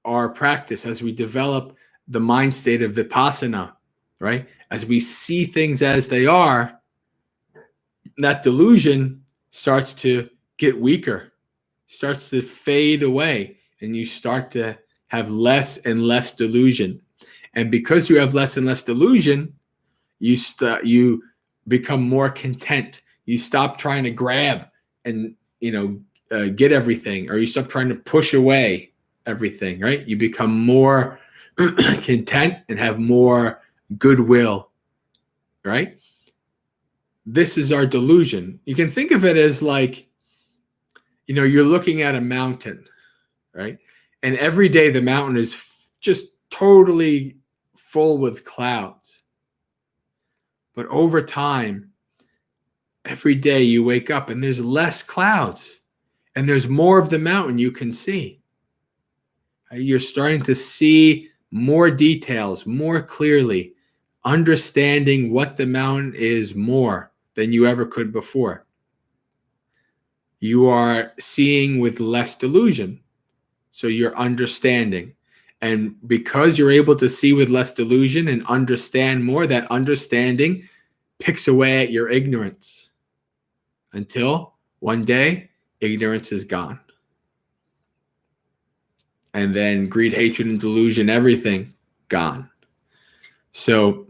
our practice, as we develop the mind state of vipassana, right? As we see things as they are, that delusion starts to get weaker, starts to fade away, and you start to have less and less delusion. And because you have less and less delusion, you become more content. You stop trying to grab and get everything, or you stop trying to push away everything, right? You become more content and have more goodwill right? This is our delusion. You can think of it as like, you're looking at a mountain, right? And every day the mountain is just totally full with clouds. But over time, every day you wake up and there's less clouds and there's more of the mountain you can see. You're starting to see more details more clearly, understanding what the mountain is more than you ever could before. You are seeing with less delusion. So you're understanding. And because you're able to see with less delusion and understand more, that understanding picks away at your ignorance until one day ignorance is gone. And then greed, hatred, and delusion, everything gone. So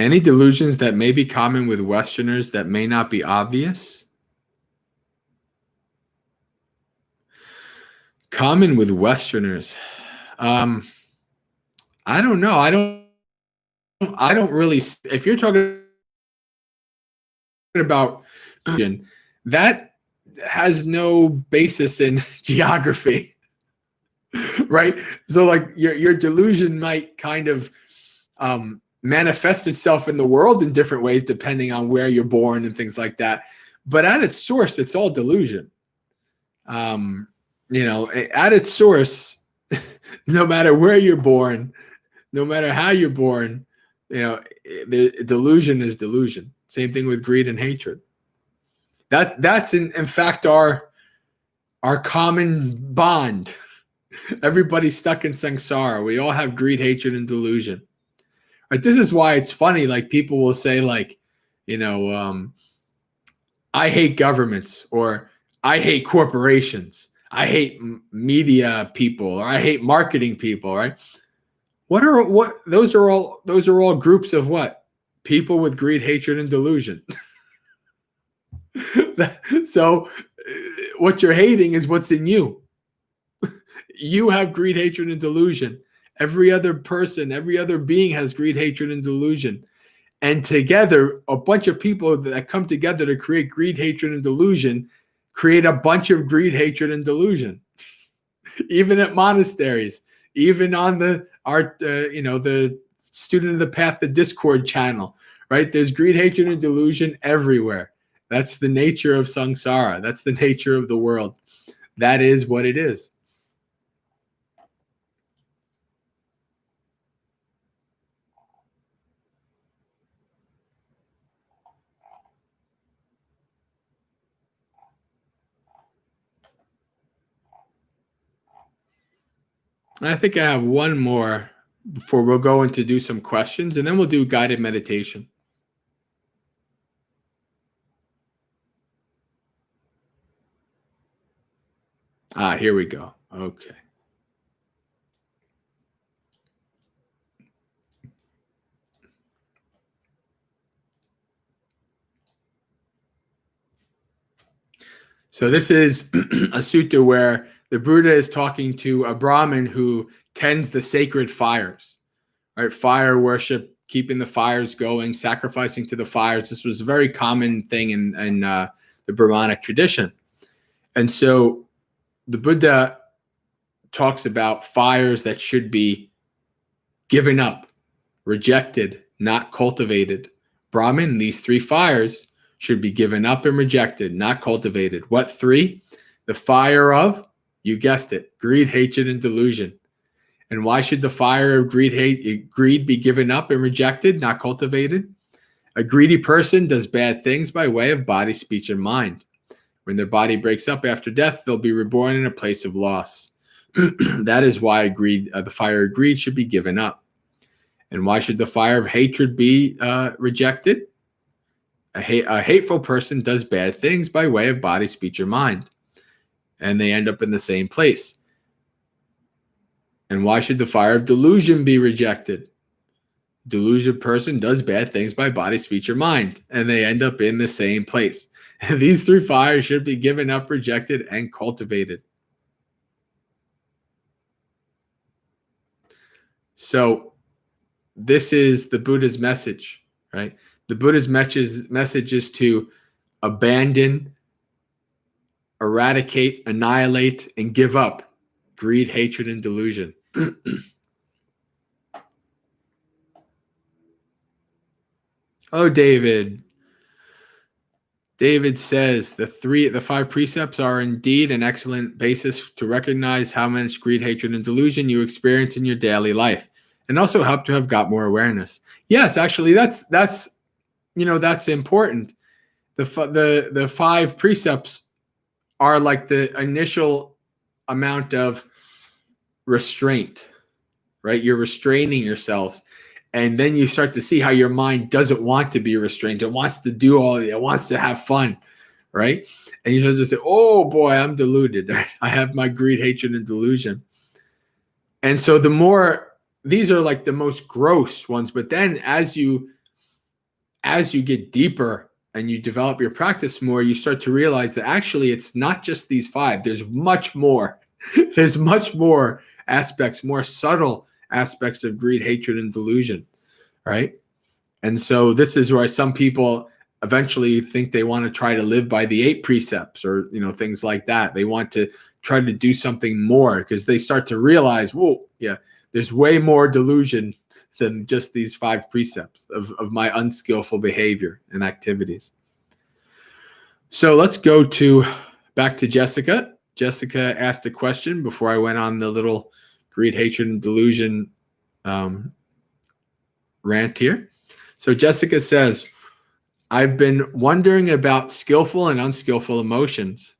any delusions that may be common with Westerners that may not be obvious? Common with Westerners. I don't know. I don't really, if you're talking about that has no basis in geography, right? So like your delusion might kind of manifest itself in the world in different ways depending on where you're born and things like that. But at its source, it's all delusion. At its source, no matter where you're born, no matter how you're born, the delusion is delusion. Same thing with greed and hatred. That's in fact our common bond. Everybody's stuck in samsara. We all have greed, hatred, and delusion. Right? This is why it's funny. Like people will say, like, I hate governments, or I hate corporations. I hate media people, or I hate marketing people. Right? Those are all groups of what? People with greed, hatred, and delusion. So what you're hating is what's in you. You have greed, hatred, and delusion. Every other person, every other being has greed, hatred, and delusion. And together, a bunch of people that come together to create greed, hatred, and delusion create a bunch of greed, hatred, and delusion. Even at monasteries, even on the Student of the Path, the Discord channel, right? There's greed, hatred, and delusion everywhere. That's the nature of samsara. That's the nature of the world. That is what it is. I think I have one more before we'll go into do some questions, and then we'll do guided meditation. Here we go. Okay. So this is a sutta where the Buddha is talking to a Brahmin who tends the sacred fires, right? Fire worship, keeping the fires going, sacrificing to the fires. This was a very common thing in the Brahmanic tradition. And so the Buddha talks about fires that should be given up, rejected, not cultivated. Brahmin, these three fires should be given up and rejected, not cultivated. What three? The fire of, you guessed it, greed, hatred, and delusion. And why should the fire of greed be given up and rejected, not cultivated? A greedy person does bad things by way of body, speech, and mind. When their body breaks up after death, they'll be reborn in a place of loss. That is why the fire of greed should be given up. And why should the fire of hatred be rejected? A hateful person does bad things by way of body, speech, or mind, and they end up in the same place. And why should the fire of delusion be rejected? Delusion person does bad things by body, speech, or mind, and they end up in the same place. And these three fires should be given up, rejected, and cultivated. So this is the Buddha's message, right? The Buddha's message is to abandon, eradicate, annihilate, and give up greed, hatred, and delusion. Oh, David. David says the 5 precepts are indeed an excellent basis to recognize how much greed, hatred, and delusion you experience in your daily life, and also help to have got more awareness. Yes, actually, that's important. The 5 precepts are like the initial amount of restraint, right? You're restraining yourselves. And then you start to see how your mind doesn't want to be restrained. It wants to do it wants to have fun, right? And you start to say, oh boy, I'm deluded. I have my greed, hatred, and delusion. And so these are like the most gross ones. But then as you get deeper and you develop your practice more, you start to realize that actually it's not just these 5. There's much more. There's much more aspects, more subtle aspects of greed, hatred, and delusion, right? And so this is where some people eventually think they want to try to live by the 8 precepts or, things like that. They want to try to do something more because they start to realize, whoa, yeah, there's way more delusion than just these 5 precepts of my unskillful behavior and activities. So let's go back to Jessica. Jessica asked a question before I went on the little greed, hatred, and delusion rant here. So Jessica says, I've been wondering about skillful and unskillful emotions.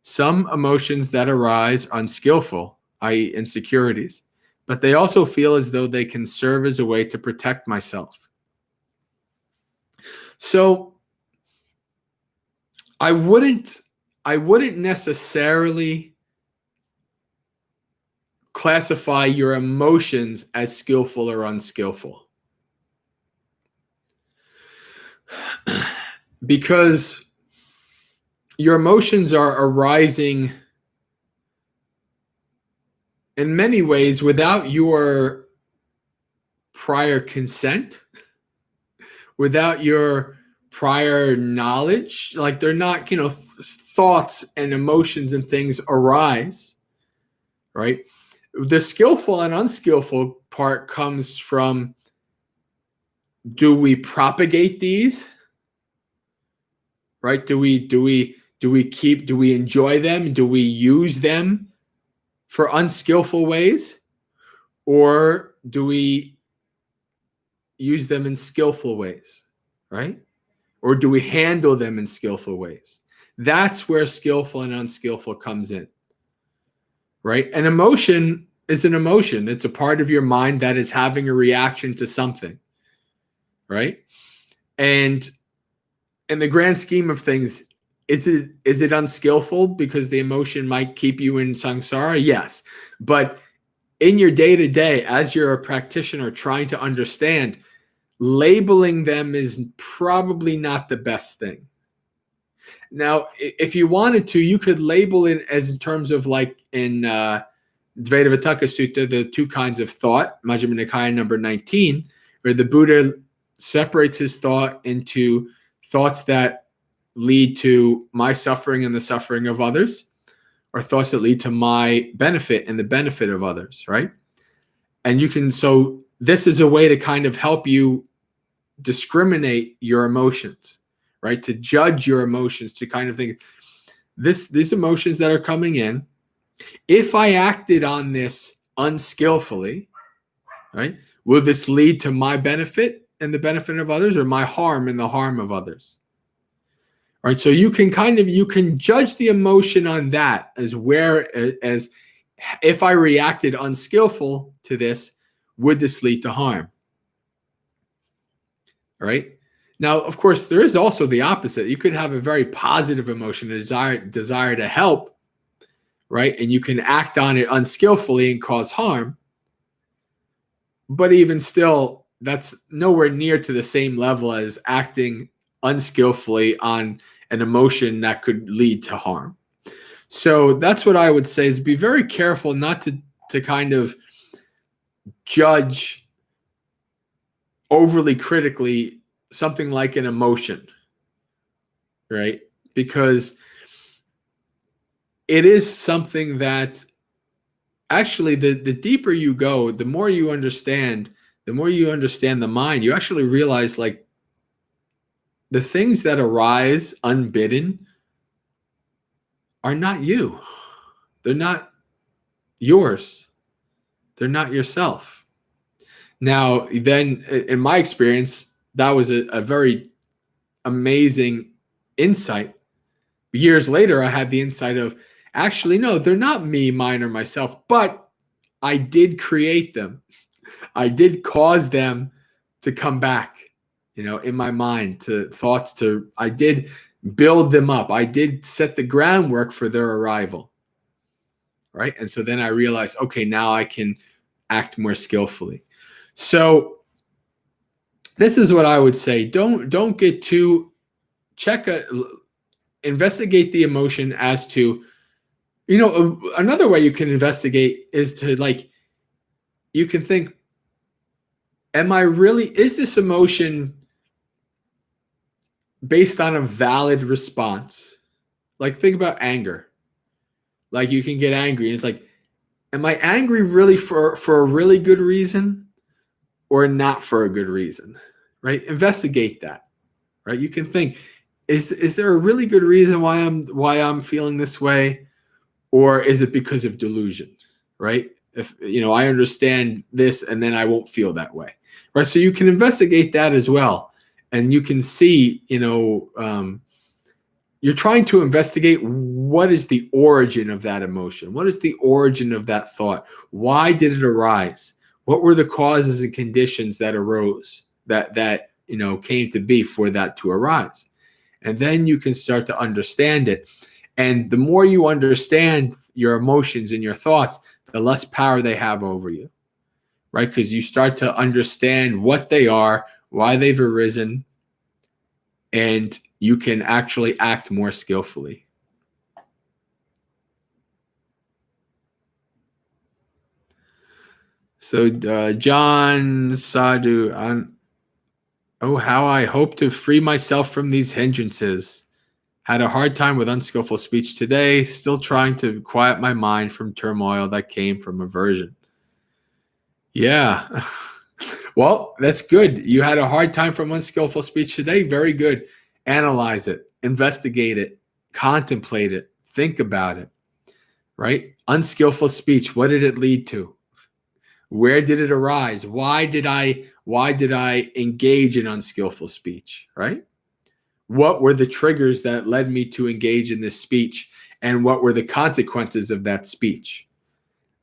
Some emotions that arise are unskillful, i.e. insecurities, but they also feel as though they can serve as a way to protect myself. So I wouldn't necessarily classify your emotions as skillful or unskillful, because your emotions are arising in many ways without your prior consent, without your prior knowledge. Like they're not, thoughts and emotions and things arise, right? The skillful and unskillful part comes from, do we propagate these? Right? Do we enjoy them? Do we use them for unskillful ways? Or do we use them in skillful ways? Right? Or do we handle them in skillful ways? That's where skillful and unskillful comes in. Right? An emotion is an emotion. It's a part of your mind that is having a reaction to something. Right? And in the grand scheme of things, is it unskillful because the emotion might keep you in samsara? Yes. But in your day-to-day, as you're a practitioner trying to understand, labeling them is probably not the best thing. Now, if you wanted to, you could label it as in terms of like in Dvaita Vitakka Sutta, the 2 kinds of thought, Majjhima Nikaya number 19, where the Buddha separates his thought into thoughts that lead to my suffering and the suffering of others, or thoughts that lead to my benefit and the benefit of others, right? And so this is a way to kind of help you discriminate your emotions, right? To judge your emotions, to kind of think, these emotions that are coming in, if I acted on this unskillfully, right, will this lead to my benefit and the benefit of others, or my harm and the harm of others? All right, so you can judge the emotion on that as if I reacted unskillful to this, would this lead to harm? All right. Now, of course, there is also the opposite. You could have a very positive emotion, a desire to help, right? And you can act on it unskillfully and cause harm. But even still, that's nowhere near to the same level as acting unskillfully on an emotion that could lead to harm. So that's what I would say, is be very careful not to kind of judge overly critically something like an emotion, right? Because it is something that actually the deeper you go, the more you understand the mind, you actually realize like the things that arise unbidden are not you. They're not yours. They're not yourself. Now, then, in my experience, that was a very amazing insight. Years later, I had the insight of actually, no, they're not me, mine, or myself, but I did create them. I did cause them to come back, in my mind, to thoughts, I did build them up. I did set the groundwork for their arrival. Right. And so then I realized, okay, now I can act more skillfully. So this is what I would say. Don't get too investigate the emotion as to, another way you can investigate is to you can think, is this emotion based on a valid response? Like think about anger. Like you can get angry and it's like, am I angry really for a really good reason or not for a good reason? Right? Investigate that. Right? You can think, is there a really good reason why I'm feeling this way, or is it because of delusion? Right? If I understand this and then I won't feel that way. Right? So you can investigate that as well, and you can see, you're trying to investigate what is the origin of that emotion, what is the origin of that thought, why did it arise, what were the causes and conditions that arose that came to be for that to arise. And then you can start to understand it. And the more you understand your emotions and your thoughts, the less power they have over you, right? Because you start to understand what they are, why they've arisen, and you can actually act more skillfully. So John Sadhu, how I hope to free myself from these hindrances. Had a hard time with unskillful speech today, still trying to quiet my mind from turmoil that came from aversion. Yeah. Well, that's good. You had a hard time from unskillful speech today. Very good. Analyze it, investigate it, contemplate it, think about it, right? Unskillful speech, what did it lead to? Where did it arise? Why did I engage in unskillful speech, right? What were the triggers that led me to engage in this speech? And what were the consequences of that speech?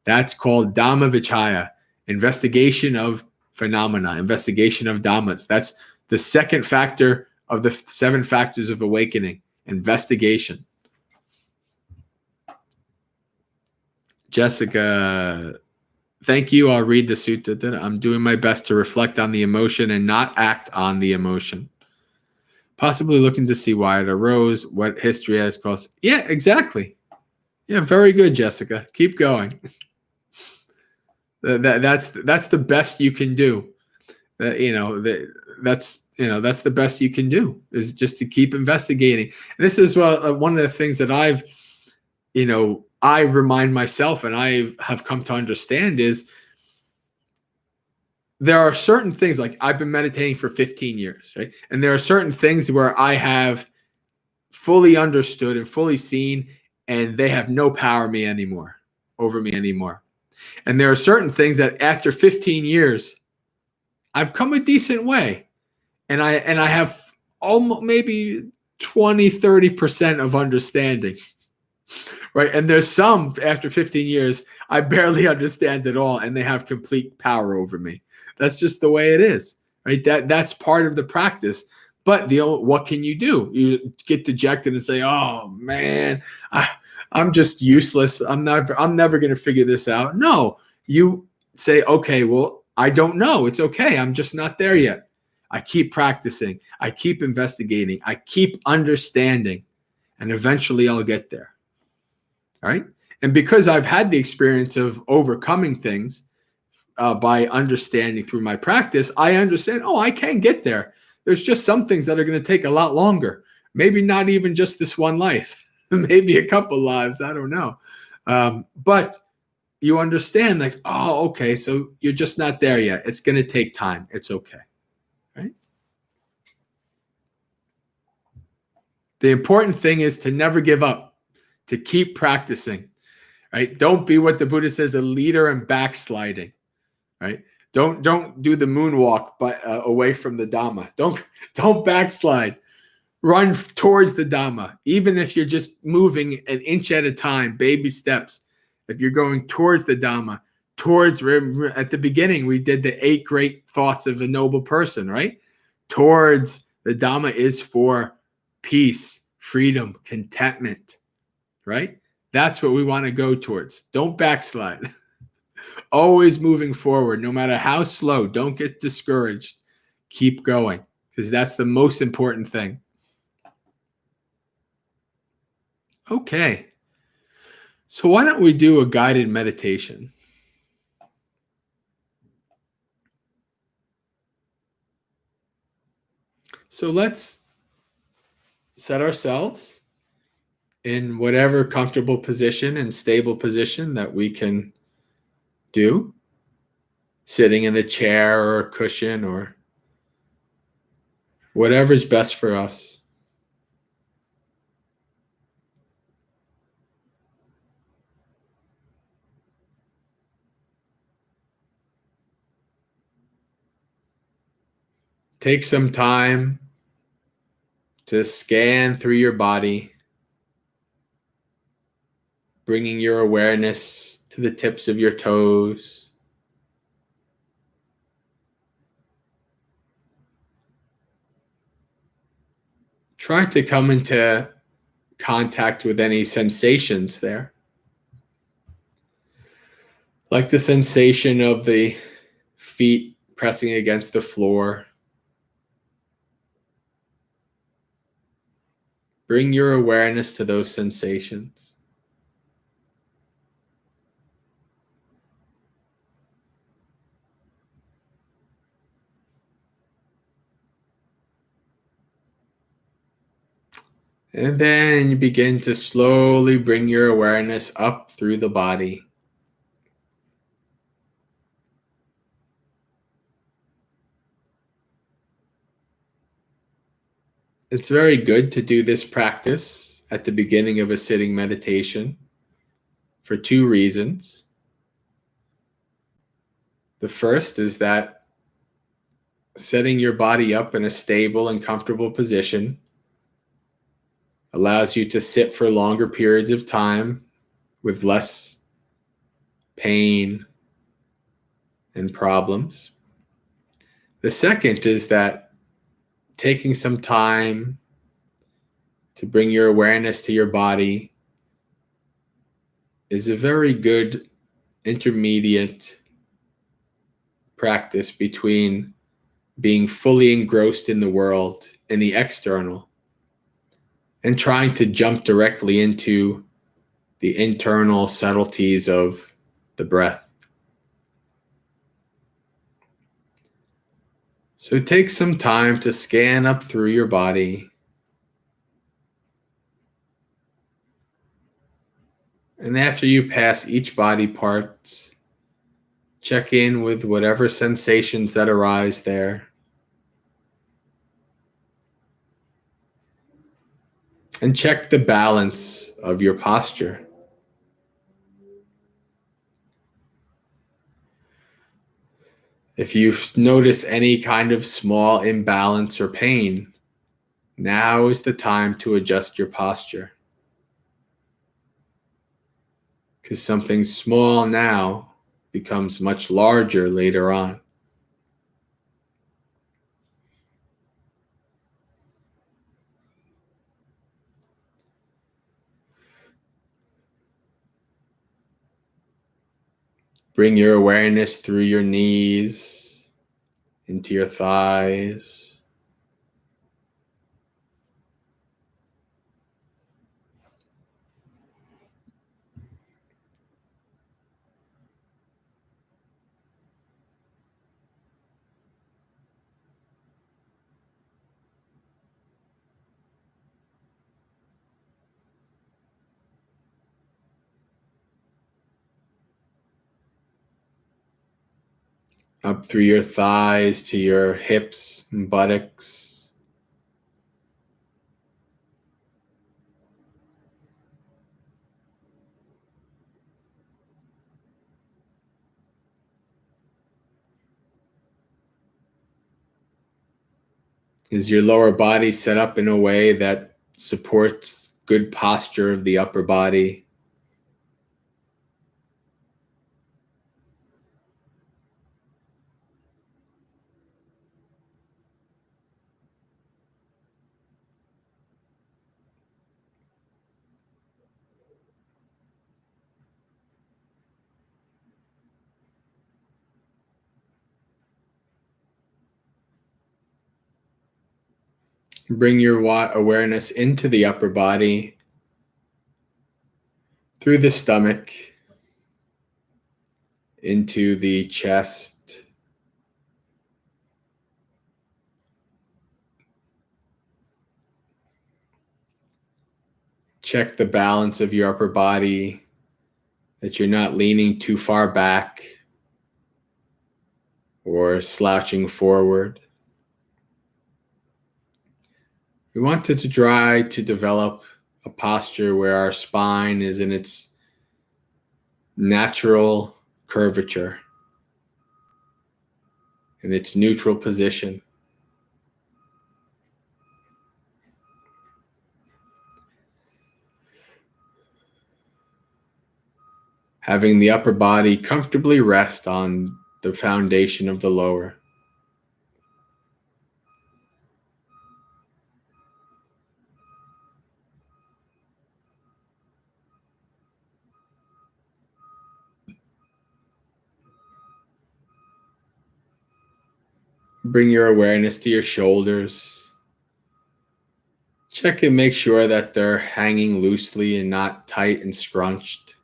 That's called Dhamma Vichaya, investigation of phenomena, investigation of Dhammas. That's the second factor of the 7 factors of awakening, investigation. Jessica, thank you. I'll read the sutta. I'm doing my best to reflect on the emotion and not act on the emotion. Possibly looking to see why it arose, what history has caused. Yeah, exactly. Yeah, very good, Jessica. Keep going. That's the best you can do. That's the best you can do, is just to keep investigating. And this is one of the things that I remind myself and I have come to understand is there are certain things, like I've been meditating for 15 years, right? And there are certain things where I have fully understood and fully seen, and they have no power over me anymore. And there are certain things that after 15 years, I've come a decent way. And I have almost maybe 20-30% of understanding. Right. And there's some after 15 years, I barely understand at all, and they have complete power over me. That's just the way it is. Right. That's part of the practice. But what can you do? You get dejected and say, oh man, I'm just useless. I'm never going to figure this out. No, you say, okay, well, I don't know. It's okay. I'm just not there yet. I keep practicing. I keep investigating. I keep understanding, and eventually I'll get there. All right. And because I've had the experience of overcoming things by understanding through my practice, I understand, oh, I can get there. There's just some things that are going to take a lot longer. Maybe not even just this one life, maybe a couple lives. I don't know. But you understand, like, oh, okay, so you're just not there yet. It's going to take time. It's okay. Right? The important thing is to never give up, to keep practicing. Right? Don't be what the Buddha says, a leader in backsliding. Right? Don't do the moonwalk, but away from the Dhamma. Don't backslide. Run towards the Dhamma, even if you're just moving an inch at a time, baby steps. If you're going towards the Dhamma, at the beginning, we did the 8 great thoughts of a noble person, right? Towards the Dhamma is for peace, freedom, contentment, right? That's what we want to go towards. Don't backslide. Always moving forward, no matter how slow. Don't get discouraged. Keep going, because that's the most important thing. Okay. So why don't we do a guided meditation? So let's set ourselves in whatever comfortable position and stable position that we can do. Sitting in a chair or a cushion or whatever's best for us. Take some time to scan through your body, bringing your awareness to the tips of your toes. Try to come into contact with any sensations there. Like the sensation of the feet pressing against the floor. Bring your awareness to those sensations. And then you begin to slowly bring your awareness up through the body. It's very good to do this practice at the beginning of a sitting meditation for 2 reasons. The first is that setting your body up in a stable and comfortable position allows you to sit for longer periods of time with less pain and problems. The second is that taking some time to bring your awareness to your body is a very good intermediate practice between being fully engrossed in the world, in the external, and trying to jump directly into the internal subtleties of the breath. So take some time to scan up through your body. And after you pass each body part, check in with whatever sensations that arise there. And check the balance of your posture. If you notice any kind of small imbalance or pain, now is the time to adjust your posture. Because something small now becomes much larger later on. Bring your awareness through your knees, into your thighs. up through your thighs to your hips and buttocks. Is your lower body set up in a way that supports good posture of the upper body? Bring your awareness into the upper body, through the stomach, into the chest, check the balance of your upper body, that you're not leaning too far back or slouching forward. We want to try to develop a posture where our spine is in its natural curvature, in its neutral position. Having the upper body comfortably rest on the foundation of the lower. Bring your awareness to your shoulders. Check and make sure that they're hanging loosely and not tight and scrunched.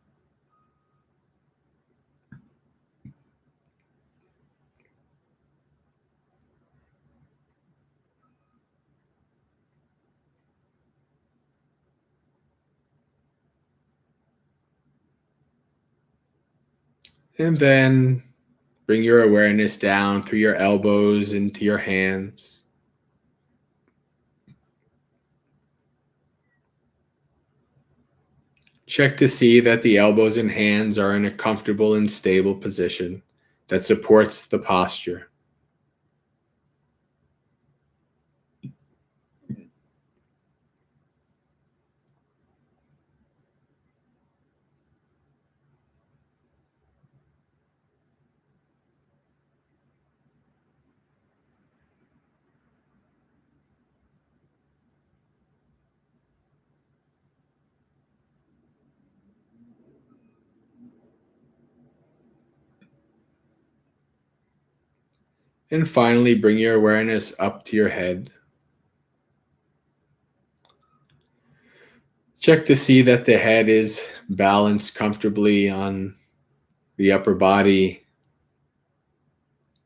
And then bring your awareness down through your elbows into your hands. Check to see that the elbows and hands are in a comfortable and stable position that supports the posture. And finally, bring your awareness up to your head. Check to see that the head is balanced comfortably on the upper body,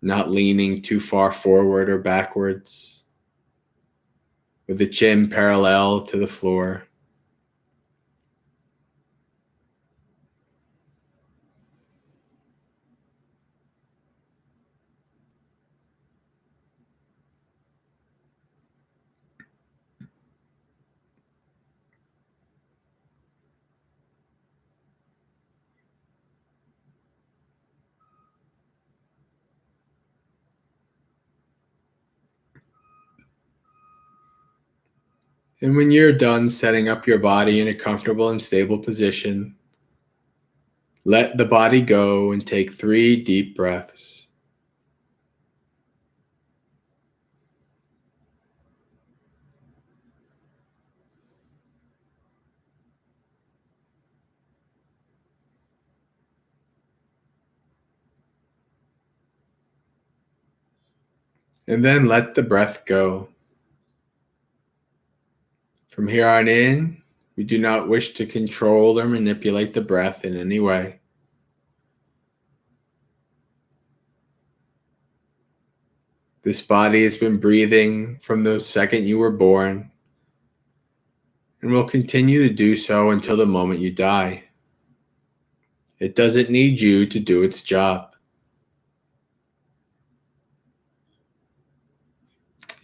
not leaning too far forward or backwards, with the chin parallel to the floor. And when you're done setting up your body in a comfortable and stable position, let the body go and take 3 deep breaths. And then let the breath go. From here on in, we do not wish to control or manipulate the breath in any way. This body has been breathing from the second you were born and will continue to do so until the moment you die. It doesn't need you to do its job.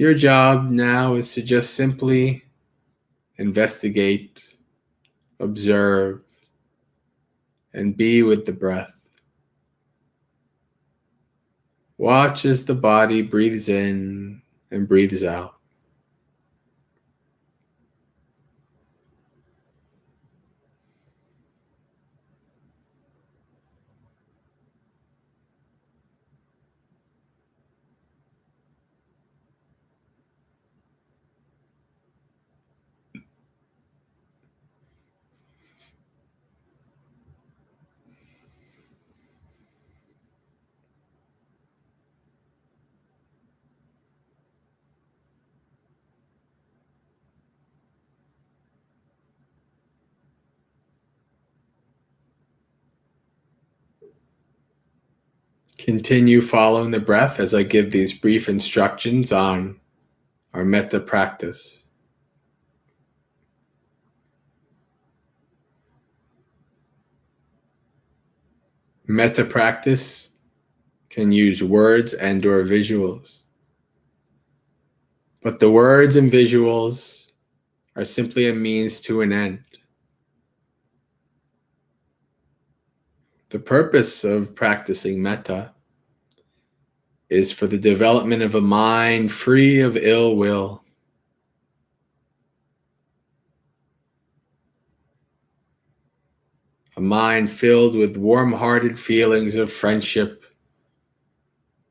Your job now is to just simply investigate, observe, and be with the breath. Watch as the body breathes in and breathes out. Continue following the breath as I give these brief instructions on our Metta practice. Metta practice can use words and or visuals. But the words and visuals are simply a means to an end. The purpose of practicing metta is for the development of a mind free of ill will. A mind filled with warm-hearted feelings of friendship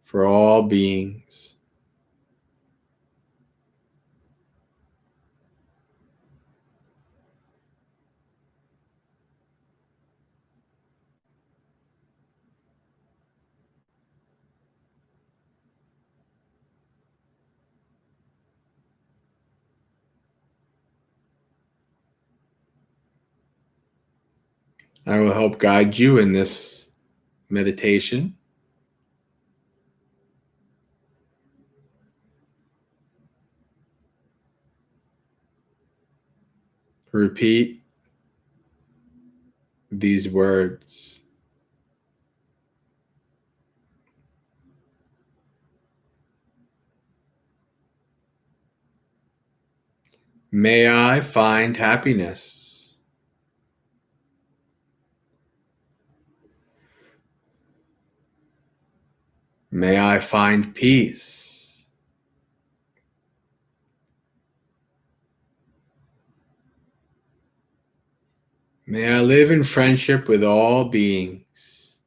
for all beings. I will help guide you in this meditation. Repeat these words. May I find happiness. May I find peace. May I live in friendship with all beings.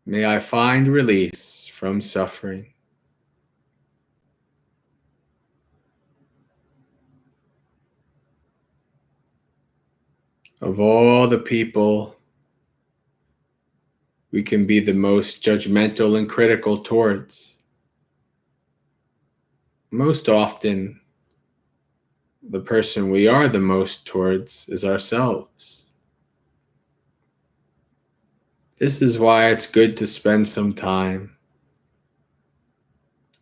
May I find release from suffering. Of all the people we can be the most judgmental and critical towards, most often the person we are the most towards is ourselves. This is why it's good to spend some time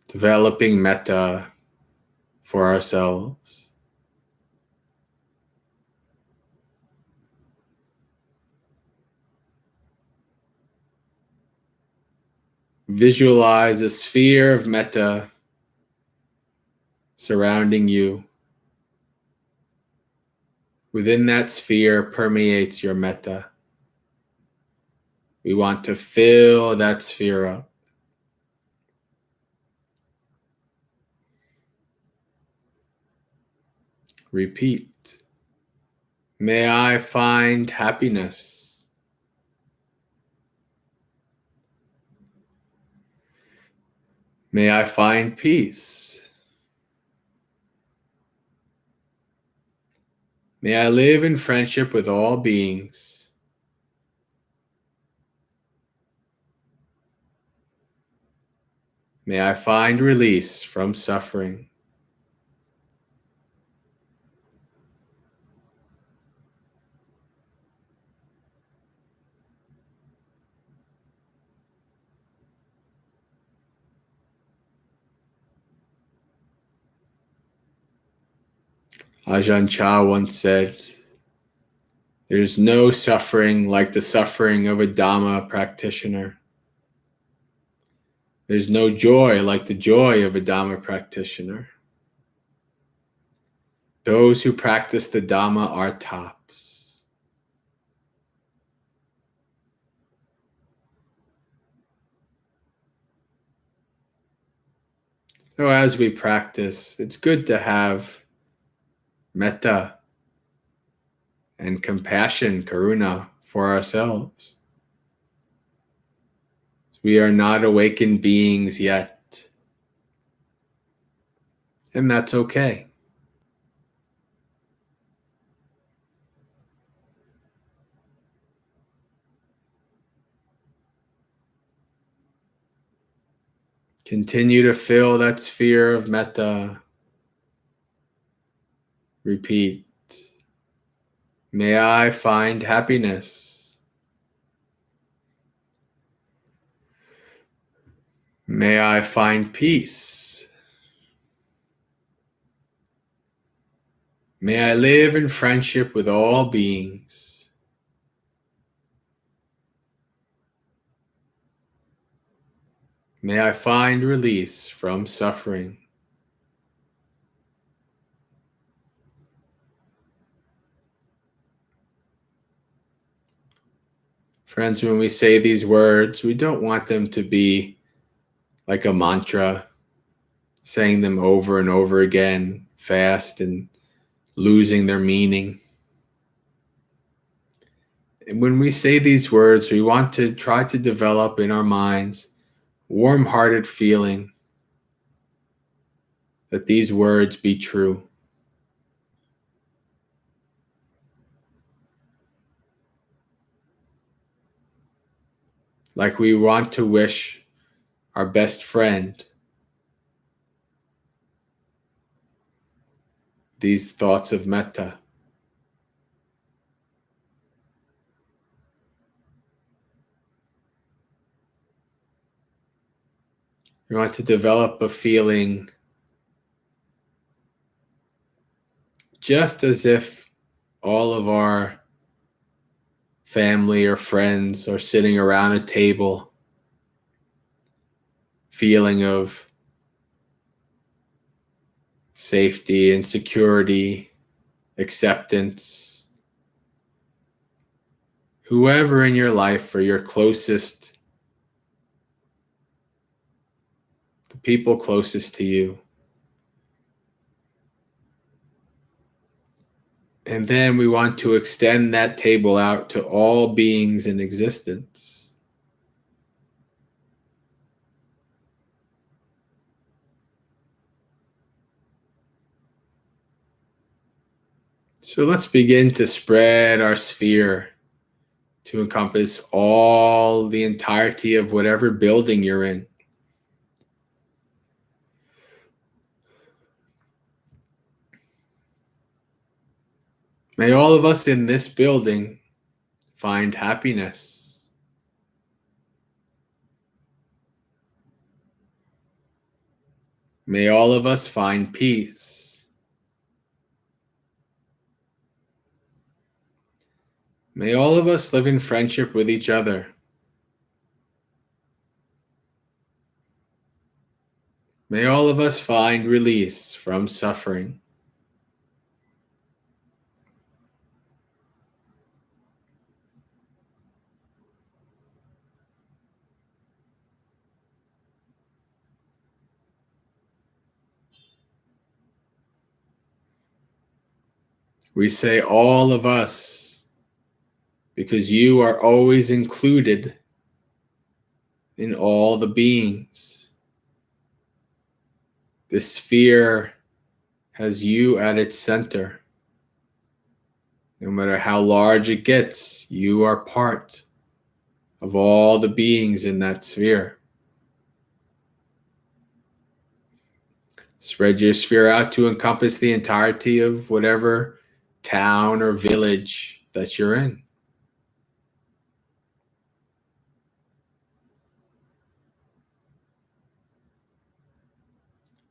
developing metta for ourselves. Visualize a sphere of metta surrounding you. Within that sphere permeates your metta. We want to fill that sphere up. Repeat. May I find happiness. May I find peace. May I live in friendship with all beings. May I find release from suffering. Ajahn Chah once said, There's no suffering like the suffering of a Dhamma practitioner. There's no joy like the joy of a Dhamma practitioner. Those who practice the Dhamma are tops. So as we practice, it's good to have metta and compassion, karuna, for ourselves. We are not awakened beings yet, and that's okay. Continue to fill that sphere of metta. Repeat. May I find happiness. May I find peace. May I live in friendship with all beings. May I find release from suffering. Friends, when we say these words, we don't want them to be like a mantra, saying them over and over again, fast and losing their meaning. And when we say these words, we want to try to develop in our minds warm-hearted feeling that these words be true. Like we want to wish our best friend these thoughts of metta. We want to develop a feeling just as if all of our family or friends are sitting around a table, feeling of safety and security, acceptance. Whoever in your life or your closest, the people closest to you. And then we want to extend that table out to all beings in existence. So let's begin to spread our sphere to encompass all the entirety of whatever building you're in. May all of us in this building find happiness. May all of us find peace. May all of us live in friendship with each other. May all of us find release from suffering. We say all of us because you are always included in all the beings. This sphere has you at its center. No matter how large it gets, you are part of all the beings in that sphere. Spread your sphere out to encompass the entirety of whatever town or village that you're in.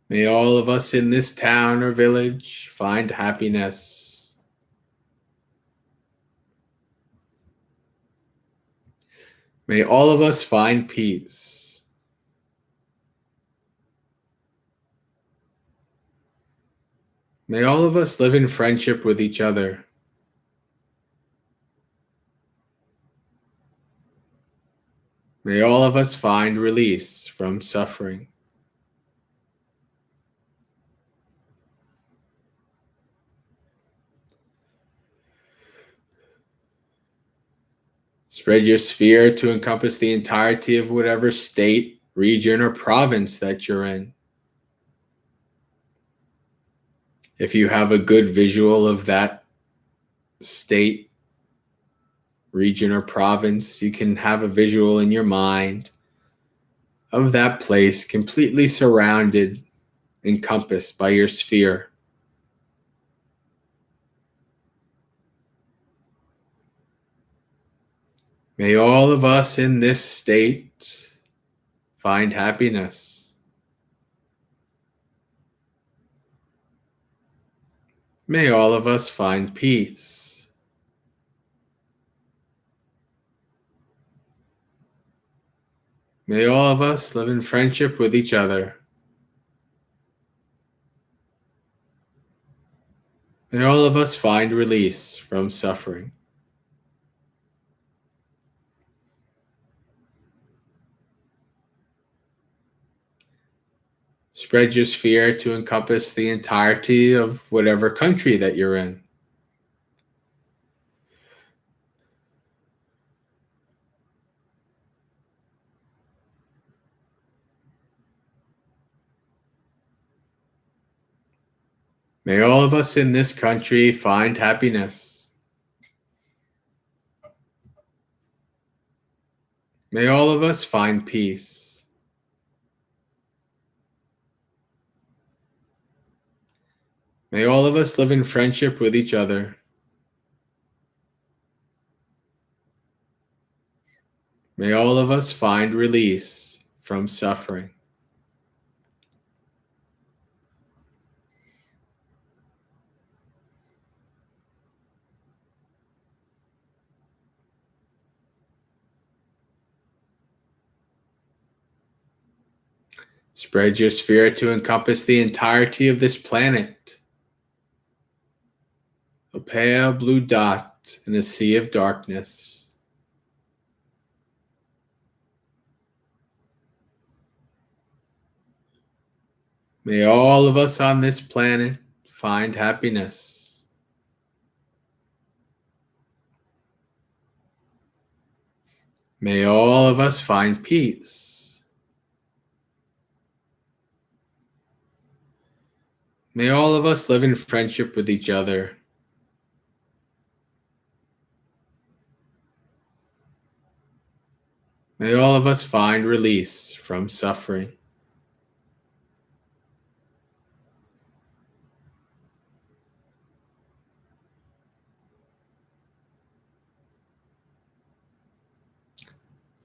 May all of us in this town or village find happiness. May all of us find peace. May all of us live in friendship with each other. May all of us find release from suffering. Spread your sphere to encompass the entirety of whatever state, region, or province that you're in. If you have a good visual of that state, region, or province, you can have a visual in your mind of that place completely surrounded, encompassed by your sphere. May all of us in this state find happiness. May all of us find peace. May all of us live in friendship with each other. May all of us find release from suffering. Spread your sphere to encompass the entirety of whatever country that you're in. May all of us in this country find happiness. May all of us find peace. May all of us live in friendship with each other. May all of us find release from suffering. Spread your sphere to encompass the entirety of this planet. A pale blue dot in a sea of darkness. May all of us on this planet find happiness. May all of us find peace. May all of us live in friendship with each other. May all of us find release from suffering.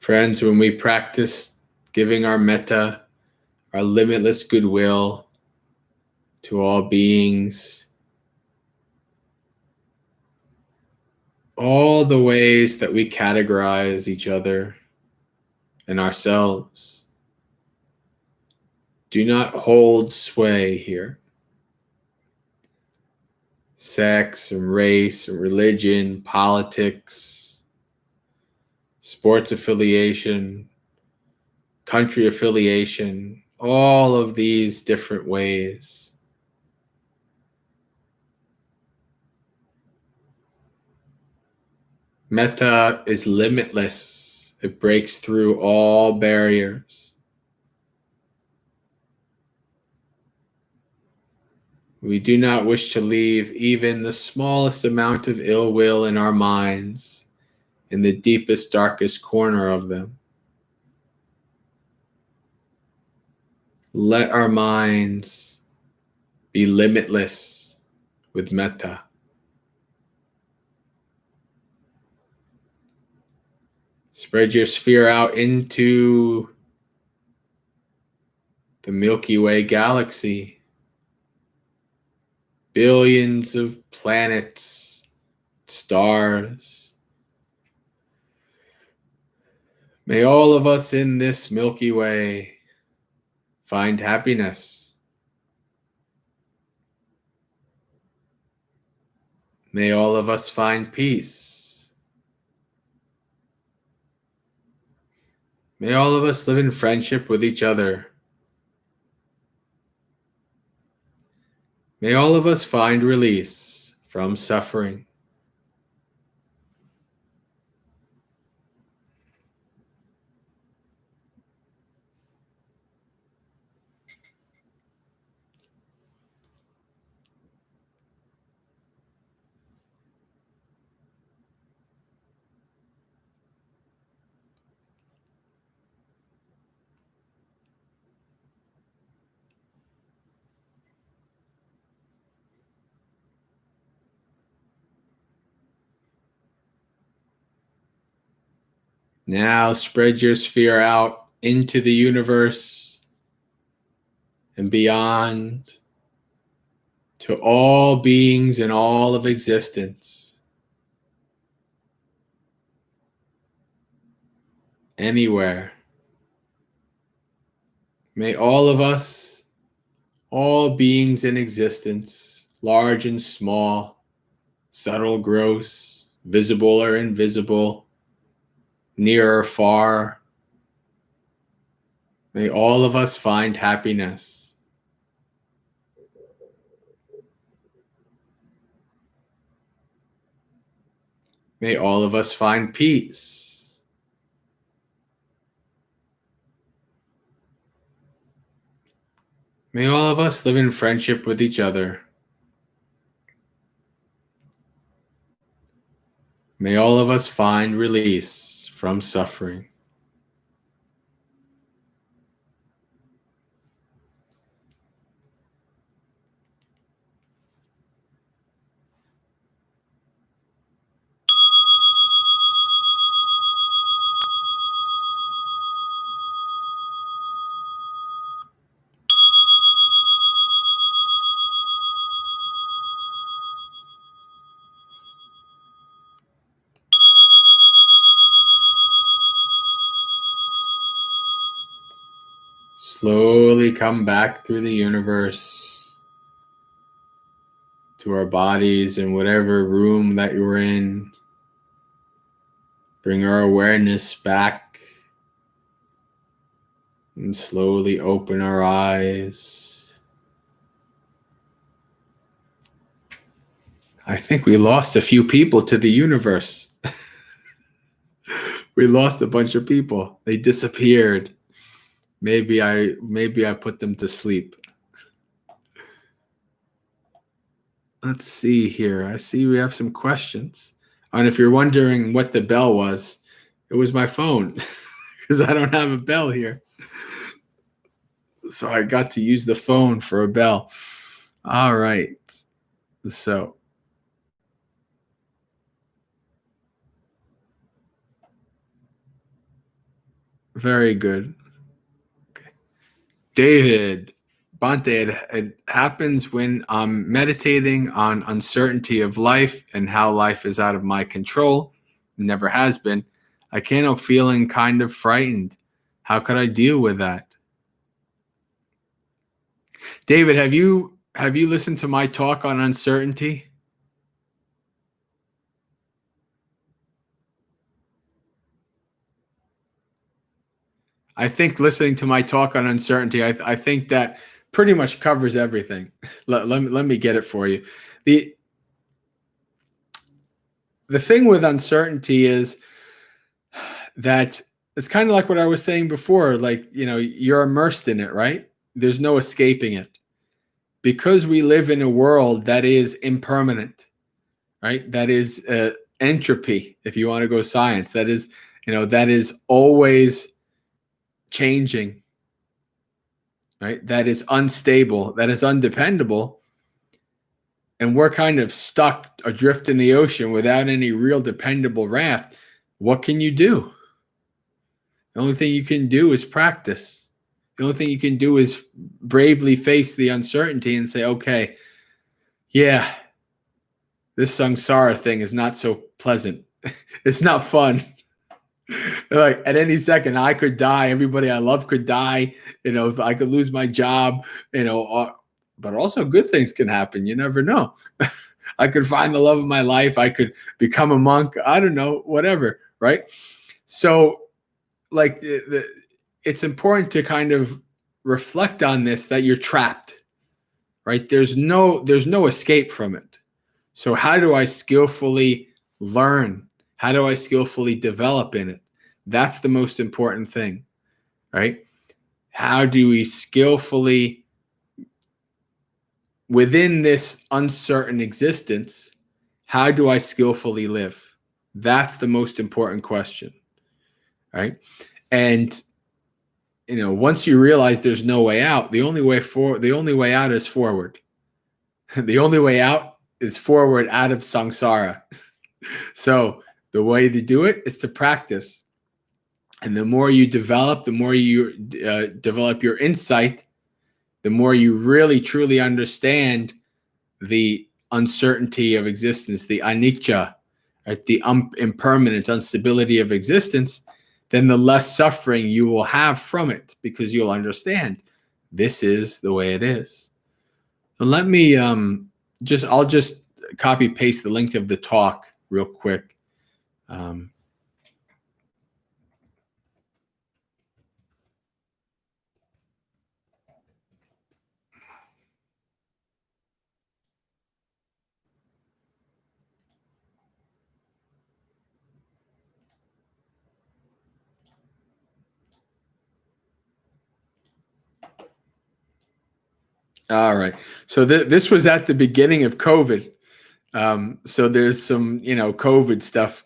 Friends, when we practice giving our metta, our limitless goodwill to all beings, all the ways that we categorize each other and ourselves do not hold sway here. Sex and race and religion, politics, sports affiliation, country affiliation, all of these different ways. Metta is limitless. It breaks through all barriers. We do not wish to leave even the smallest amount of ill will in our minds, in the deepest, darkest corner of them. Let our minds be limitless with metta. Spread your sphere out into the Milky Way galaxy. Billions of planets, stars, May all of us in this Milky Way find happiness. May all of us find peace. May all of us live in friendship with each other. May all of us find release from suffering. Now spread your sphere out into the universe and beyond to all beings in all of existence. Anywhere. May all of us, all beings in existence, large and small, subtle, gross, visible or invisible, near or far, may all of us find happiness. May all of us find peace. May all of us live in friendship with each other. May all of us find release from suffering. Slowly come back through the universe to our bodies in whatever room that you're in. Bring our awareness back and slowly open our eyes. I think we lost a few people to the universe. We lost a bunch of people. They disappeared. Maybe I put them to sleep. Let's see here. I see we have some questions. And if you're wondering what the bell was, it was my phone because I don't have a bell here. So I got to use the phone for a bell. All right. So very good. Okay. David, Bhante, it happens when I'm meditating on uncertainty of life and how life is out of my control. It never has been. I can't help feeling kind of frightened. How could I deal with that? David, have you listened to my talk on uncertainty? I think listening to my talk on uncertainty, I think that pretty much covers everything. Let me get it for you. The thing with uncertainty is that it's kind of like what I was saying before, like, you're immersed in it, right? There's no escaping it. Because we live in a world that is impermanent, right? That is entropy, if you want to go science. That is, that is always changing, right? That is unstable, that is undependable. And we're kind of stuck adrift in the ocean without any real dependable raft. What can you do? The only thing you can do is practice. The only thing you can do is bravely face the uncertainty and say, okay, yeah, this samsara thing is not so pleasant. It's not fun. Like at any second, I could die. Everybody I love could die. I could lose my job. But also good things can happen. You never know. I could find the love of my life. I could become a monk. I don't know, whatever. Right. So, like, it's important to kind of reflect on this, that you're trapped. Right. There's no escape from it. So how do I skillfully learn? How do I skillfully develop in it? That's the most important thing, right? How do we skillfully, within this uncertain existence, how do I skillfully live? That's the most important question, right? And once you realize there's no way out, the only way out is forward. The only way out is forward out of samsara. So the way to do it is to practice. And the more you develop, the more you develop your insight, the more you really truly understand the uncertainty of existence, the anicca, right? The impermanence, instability of existence, then the less suffering you will have from it, because you'll understand this is the way it is. So let me I'll just copy paste the link of the talk real quick. All right. So this was at the beginning of COVID. So there's some, COVID stuff.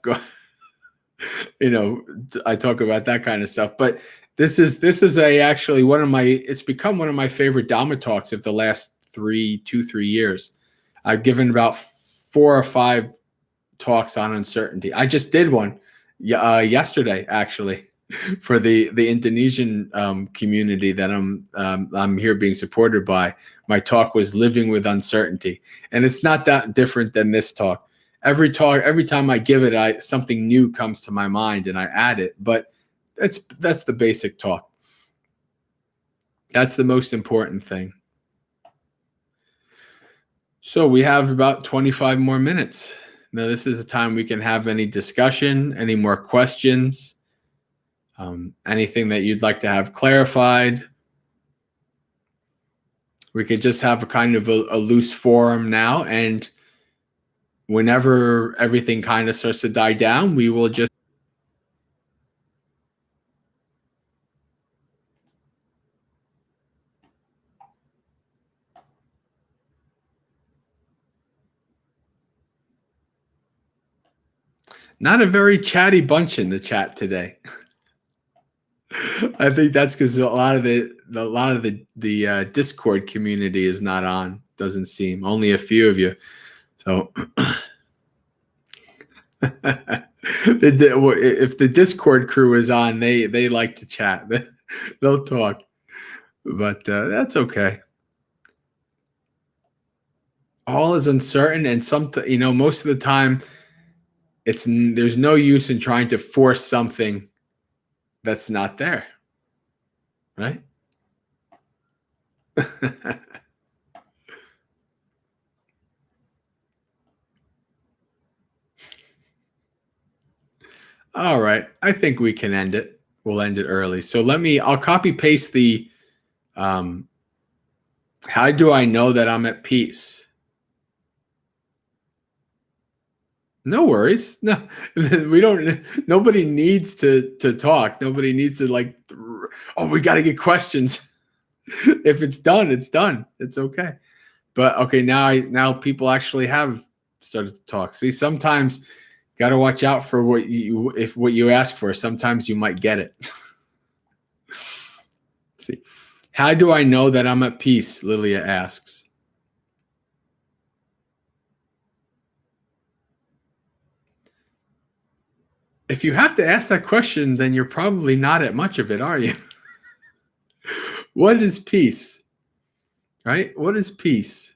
I talk about that kind of stuff. But this is actually it's become one of my favorite Dhamma talks of the last 3 years. I've given about 4 or 5 talks on uncertainty. I just did one yesterday, actually, for the Indonesian community that I'm here being supported by. My talk was living with uncertainty, and it's not that different than this talk. Every time I give it, something new comes to my mind and I add it. But that's the basic talk. That's the most important thing. So we have about 25 more minutes. Now, this is a time we can have any discussion, any more questions, anything that you'd like to have clarified. We could just have a kind of a loose forum now, and whenever everything kind of starts to die down, we will just. Not a very chatty bunch in the chat today. I think that's because a lot of the Discord community is not on. Doesn't seem. Only a few of you. So if the Discord crew is on, they like to chat. They'll talk, but that's okay. All is uncertain, and most of the time, there's no use in trying to force something that's not there, right? All right. I think we can end it. We'll end it early. So I'll copy paste the, how do I know that I'm at peace? No worries. No, nobody needs to talk. Nobody needs to we got to get questions. If it's done, it's done. It's okay. But okay, now people actually have started to talk. See, sometimes got to watch out for what you ask for. Sometimes you might get it. See, how do I know that I'm at peace? Lilia asks. If you have to ask that question, then you're probably not at much of it, are you? What is peace? Right? What is peace?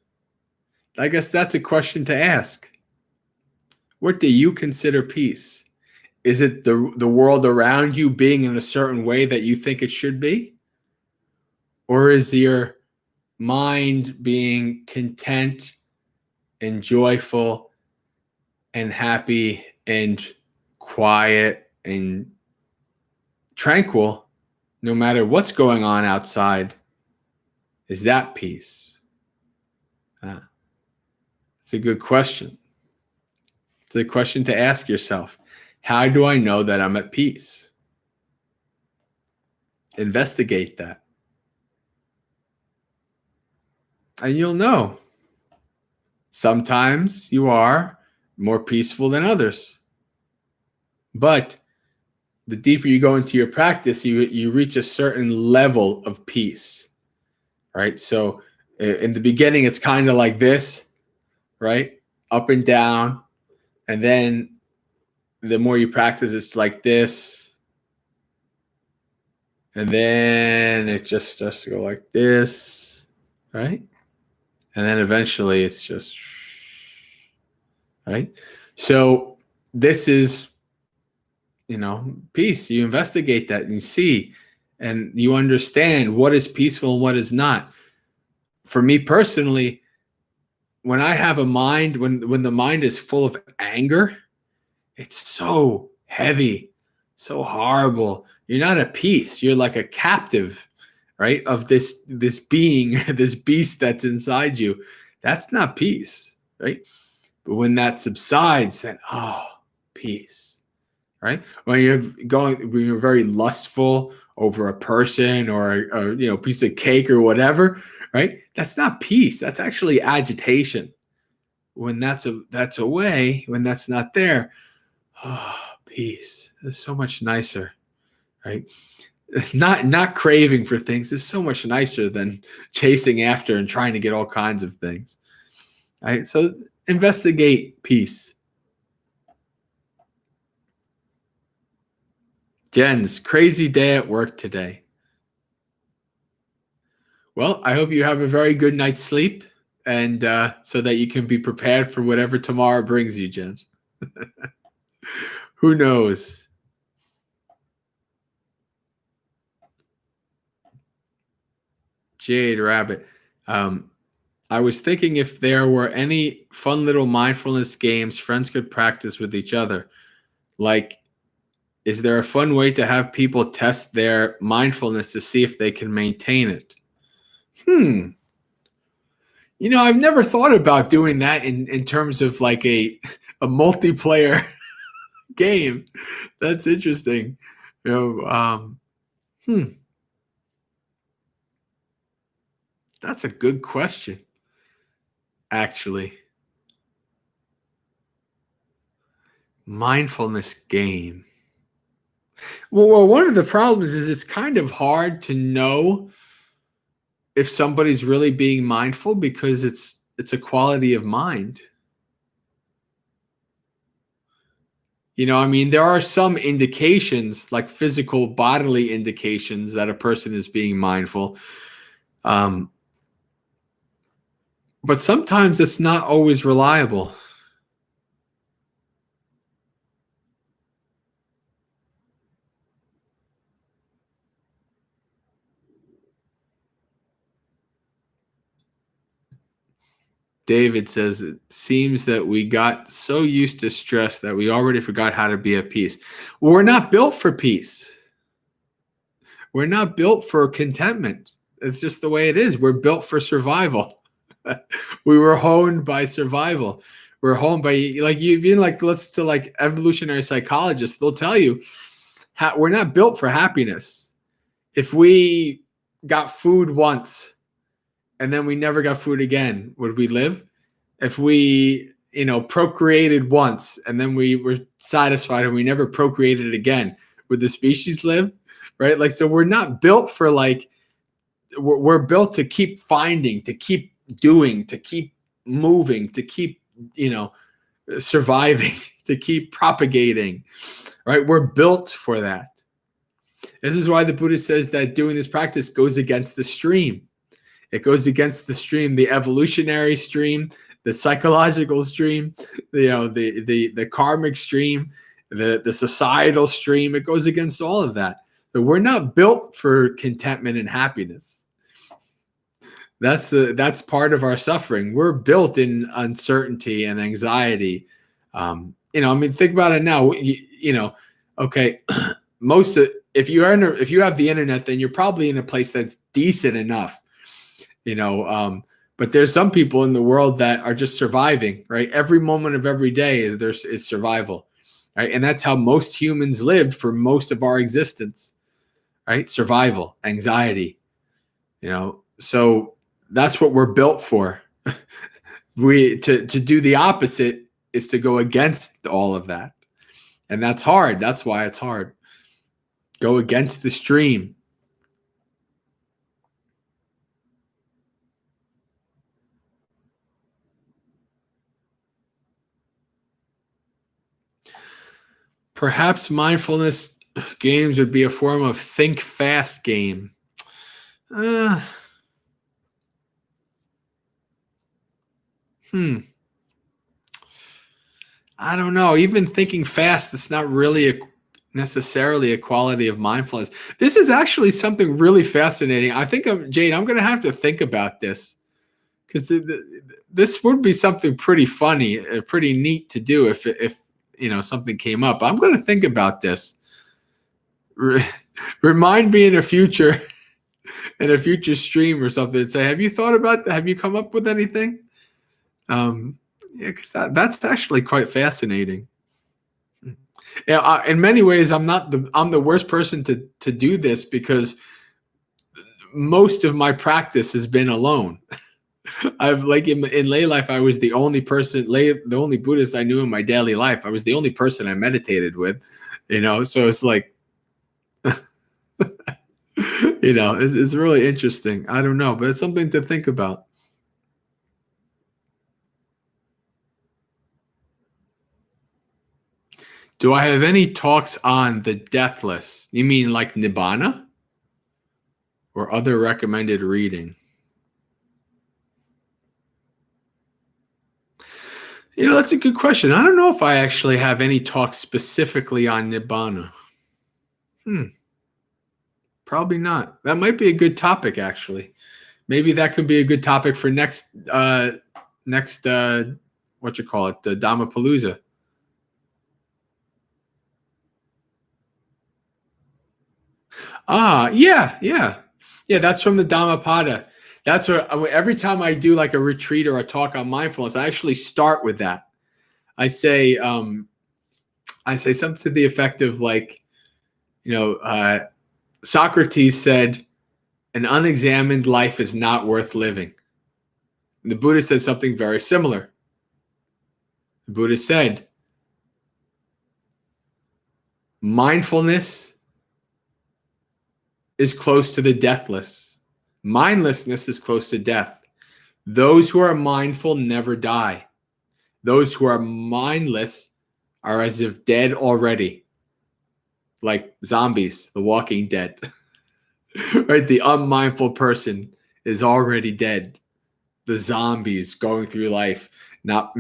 I guess that's a question to ask. What do you consider peace? Is it the world around you being in a certain way that you think it should be? Or is your mind being content and joyful and happy and quiet and tranquil no matter what's going on outside? Is that peace? It's a good question. It's a question to ask yourself. How do I know that I'm at peace? Investigate that. And you'll know. Sometimes you are more peaceful than others. But the deeper you go into your practice, you reach a certain level of peace, right? So in the beginning, it's kind of like this, right? Up and down. And then the more you practice, it's like this. And then it just starts to go like this, right? And then eventually it's just, right? So this is, peace. You investigate that and you see, and you understand what is peaceful and what is not. For me personally, when I have a mind, when the mind is full of anger, it's so heavy, so horrible. You're not at peace. You're like a captive, right? Of this being, this beast that's inside you. That's not peace, right? But when that subsides, then peace, right? When you're very lustful over a person or a piece of cake or whatever, right? That's not peace. That's actually agitation. When that's away, when that's not there, peace is so much nicer, right? Not craving for things is so much nicer than chasing after and trying to get all kinds of things, right? So investigate peace. Jen's crazy day at work today. Well, I hope you have a very good night's sleep, and so that you can be prepared for whatever tomorrow brings you, Jens. Who knows? Jade Rabbit. I was thinking if there were any fun little mindfulness games friends could practice with each other. Like, is there a fun way to have people test their mindfulness to see if they can maintain it? I've never thought about doing that in terms of like a multiplayer game. That's interesting. That's a good question, actually. Mindfulness game. Well, one of the problems is it's kind of hard to know if somebody's really being mindful because it's a quality of mind. There are some indications, like physical bodily indications, that a person is being mindful. But sometimes it's not always reliable. David says, it seems that we got so used to stress that we already forgot how to be at peace. Well, we're not built for peace. We're not built for contentment. It's just the way it is. We're built for survival. We were honed by survival. We're honed by, let's to like evolutionary psychologists, they'll tell you we're not built for happiness. If we got food once and then we never got food again, would we live? If we, procreated once and then we were satisfied and we never procreated again, would the species live? Right? Like, so we're not built for we're built to keep finding, to keep doing, to keep moving, to keep, surviving, to keep propagating, right? We're built for that. This is why the Buddha says that doing this practice goes against the stream. It goes against the stream, the evolutionary stream, the psychological stream, the karmic stream. the societal stream. It goes against all of that. But we're not built for contentment and happiness. That's part of our suffering. We're built in uncertainty and anxiety. Think about it now. Okay, if you have the internet, then you're probably in a place that's decent enough. But there's some people in the world that are just surviving, right? Every moment of every day is survival, right? And that's how most humans live for most of our existence, right? Survival, anxiety, so that's what we're built for. To do the opposite is to go against all of that. And that's hard. That's why it's hard. Go against the stream. Perhaps mindfulness games would be a form of think fast game. I don't know. Even thinking fast, it's not really necessarily a quality of mindfulness. This is actually something really fascinating. I think, Jane, I'm going to have to think about this, because this would be something pretty funny, pretty neat to do if something came up. I'm going to think about this. Remind me in a future stream or something, and say, have you thought about that? Have you come up with anything? Because that's actually quite fascinating. In many ways, I'm the worst person to do this, because most of my practice has been alone. I've in lay life, I was the only Buddhist I knew in my daily life. I was the only person I meditated with, so it's like, it's really interesting. I don't know, but it's something to think about. Do I have any talks on the deathless? You mean like Nibbana? Or other recommended reading? That's a good question. I don't know if I actually have any talks specifically on Nibbana. Probably not. That might be a good topic, actually. Maybe that could be a good topic for next the Dhammapalooza. Yeah. That's from the Dhammapada. That's what every time I do like a retreat or a talk on mindfulness, I actually start with that. I say something to the effect of Socrates said, "An unexamined life is not worth living." The Buddha said something very similar. The Buddha said, mindfulness is close to the deathless. Mindlessness is close to death. Those who are mindful never die. Those who are mindless are as if dead already, like zombies, the Walking Dead. Right? The unmindful person is already dead. The zombies going through life, not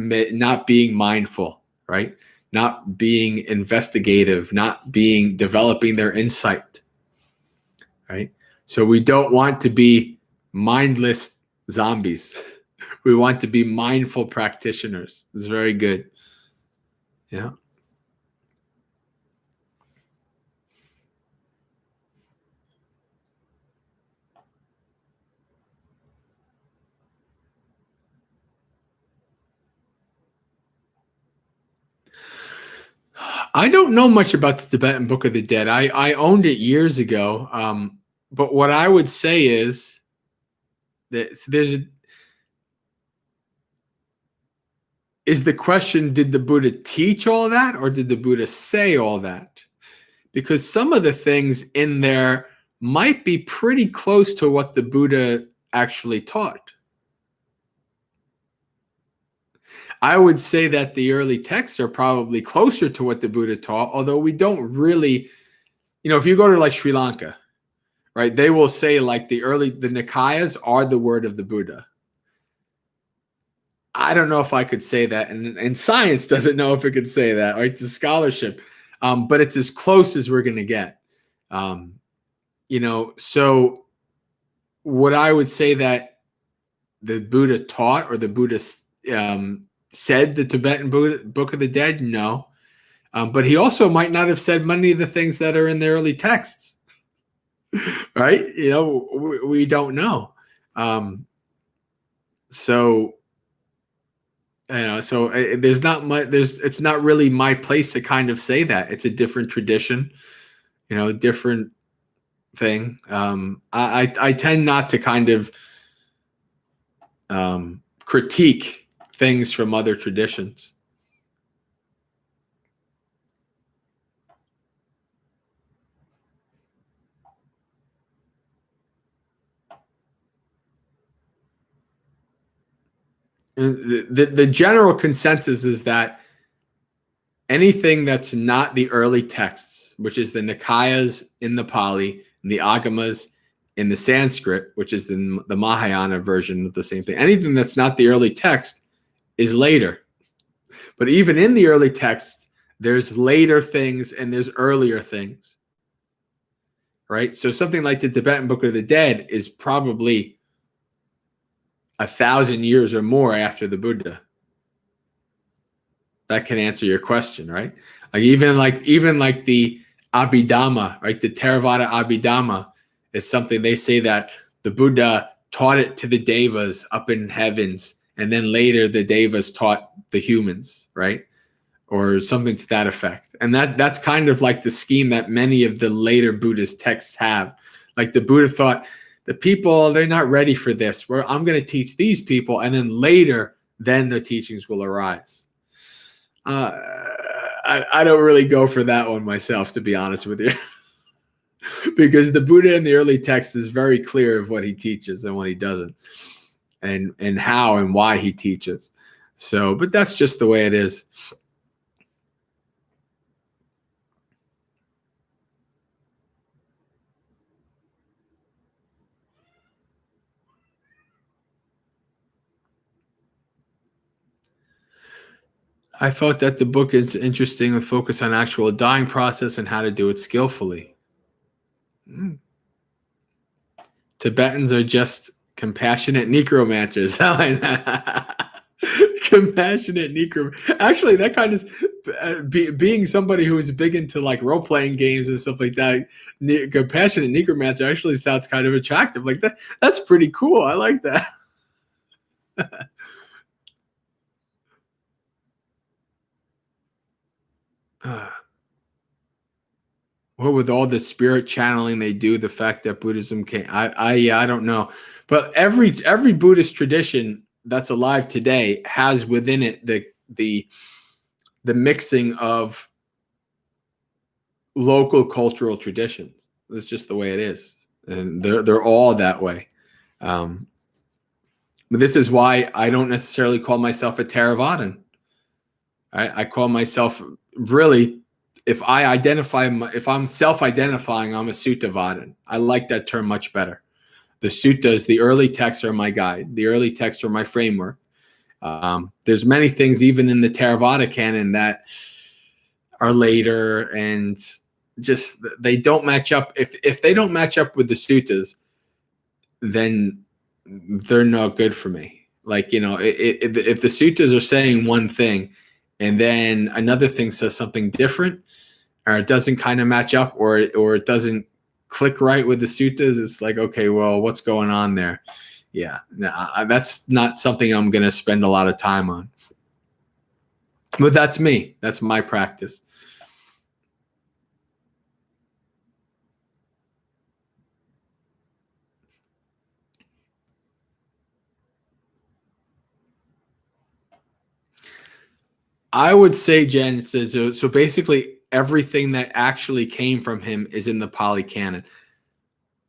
being mindful, right? Not being investigative, not developing their insight, right? So we don't want to be mindless zombies. We want to be mindful practitioners. It's very good. Yeah. I don't know much about the Tibetan Book of the Dead. I owned it years ago. But what I would say is that is the question, did the Buddha teach all that, or did the Buddha say all that? Because some of the things in there might be pretty close to what the Buddha actually taught. I would say that the early texts are probably closer to what the Buddha taught, although we don't really, if you go to like Sri Lanka, right, they will say like the Nikayas are the word of the Buddha. I don't know if I could say that, and science doesn't know if it could say that, right? The scholarship, but it's as close as we're going to get. So what I would say that the Buddha taught, or the Buddha said, the Tibetan Buddha, Book of the Dead, no. But he also might not have said many of the things that are in the early texts, right? We don't know. There's not much. It's not really my place to kind of say that. It's a different tradition, different thing. I tend not to kind of critique things from other traditions. The general consensus is that anything that's not the early texts, which is the Nikayas in the Pali and the Agamas in the Sanskrit, which is the Mahayana version of the same thing, anything that's not the early text is later. But even in the early texts, there's later things and there's earlier things, right? So something like the Tibetan Book of the Dead is probably 1,000 years or more after the Buddha. That can answer your question, right? Even like the Abhidhamma, right? The Theravada Abhidhamma is something they say that the Buddha taught it to the Devas up in heavens, and then later the Devas taught the humans, right? Or something to that effect. And that's kind of like the scheme that many of the later Buddhist texts have. Like the Buddha thought, the people, they're not ready for this. I'm going to teach these people, and then later, then the teachings will arise. I don't really go for that one myself, to be honest with you, because the Buddha in the early text is very clear of what he teaches and what he doesn't, and how and why he teaches. So, but that's just the way it is. I thought that the book is interesting and focus on actual dying process and how to do it skillfully. Tibetans are just compassionate necromancers. Compassionate necromancer. Actually, that kind of being somebody who is big into like role-playing games and stuff like that. Compassionate necromancer actually sounds kind of attractive. Like that. That's pretty cool. I like that. Well, with all the spirit channeling they do, the fact that Buddhism came, I don't know, but every Buddhist tradition that's alive today has within it the mixing of local cultural traditions. That's just the way it is, and they're all that way. But this is why I don't necessarily call myself a Theravadan. I call myself, really, if I'm self-identifying, I'm a Suttavadan. I like that term much better. The suttas, the early texts, are my guide. The early texts are my framework. There's many things even in the Theravada canon that are later, and just they don't match up. If they don't match up with the suttas, then they're not good for me. Like, if the suttas are saying one thing and then another thing says something different, or it doesn't kind of match up, or it doesn't click right with the suttas, it's like, okay, well, what's going on there? Yeah, no, that's not something I'm going to spend a lot of time on. But that's me. That's my practice. I would say, Jen, so basically everything that actually came from him is in the Pali Canon.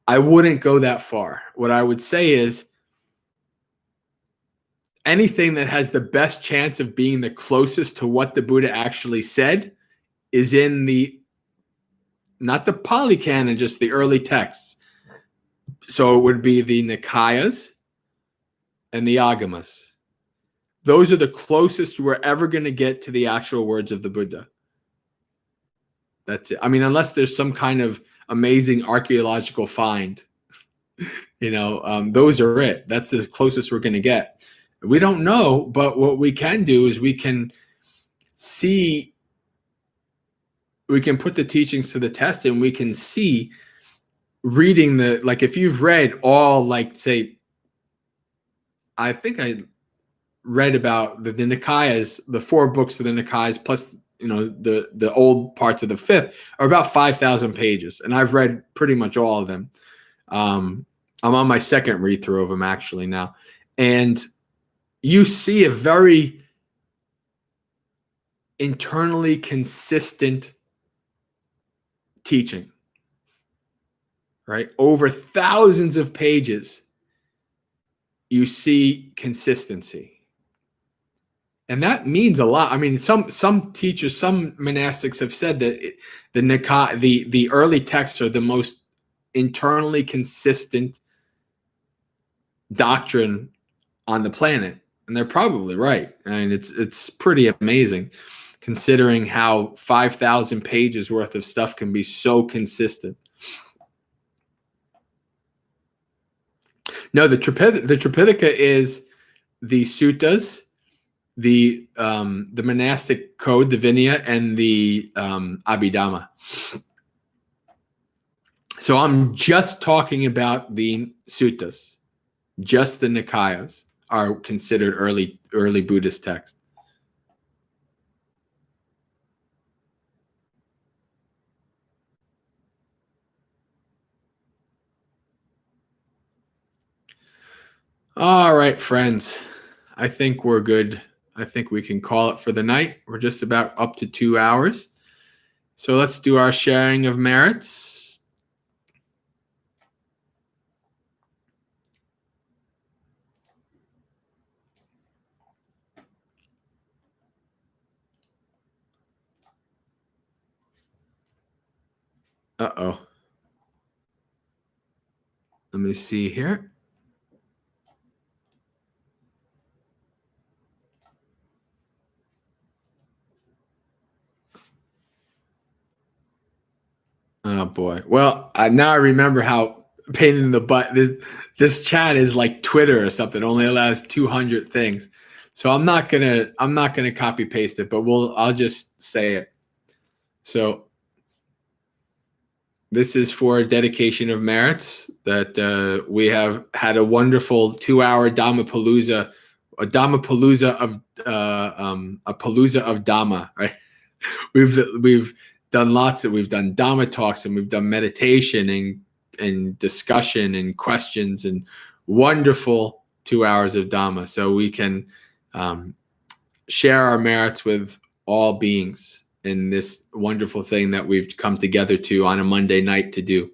I wouldn't go that far. What I would say is anything that has the best chance of being the closest to what the Buddha actually said is in not the Pali Canon, just the early texts. So it would be the Nikayas and the Agamas. Those are the closest we're ever going to get to the actual words of the Buddha. That's it. I mean, unless there's some kind of amazing archaeological find, those are it. That's the closest we're going to get. We don't know, but what we can do is we can put the teachings to the test, and we can see, reading like if you've read all, like, say, I think I read about the Nikayas, the 4 books of the Nikayas, plus the old parts of the 5th are about 5,000 pages, and I've read pretty much all of them. I'm on my second read through of them actually now, and you see a very internally consistent teaching, right? Over thousands of pages, you see consistency. And that means a lot. I mean, some teachers, some monastics have said that the early texts are the most internally consistent doctrine on the planet, and they're probably right. I mean, it's pretty amazing, considering how 5,000 pages worth of stuff can be so consistent. No, the Tripitaka is the suttas, the monastic code, the Vinaya, and the Abhidhamma. So I'm just talking about the suttas. Just the Nikayas are considered early Buddhist texts. All right, friends. I think we're good. I think we can call it for the night. We're just about up to 2 hours. So let's do our sharing of merits. Uh-oh. Let me see here. Oh boy. Well, now I remember how pain in the butt this chat is, like Twitter or something. Only allows 200 things. So I'm not gonna copy paste it, but I'll just say it. So this is for dedication of merits that we have had a wonderful 2-hour Dhammapalooza, a Dhammapalooza of a palooza of Dhamma, right? We've done we've done Dhamma talks, and we've done meditation and discussion and questions, and wonderful 2 hours of Dhamma. So we can share our merits with all beings in this wonderful thing that we've come together to on a Monday night to do.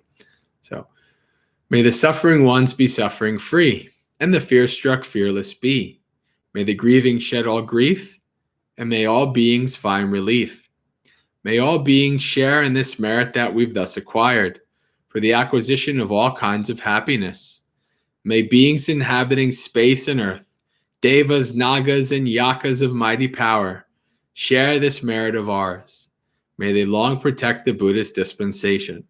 So may the suffering ones be suffering free, and the fear-struck fearless be. May the grieving shed all grief, and may all beings find relief. May all beings share in this merit that we've thus acquired, for the acquisition of all kinds of happiness. May beings inhabiting space and earth, devas, nagas, and yakas of mighty power, share this merit of ours. May they long protect the Buddhist dispensation.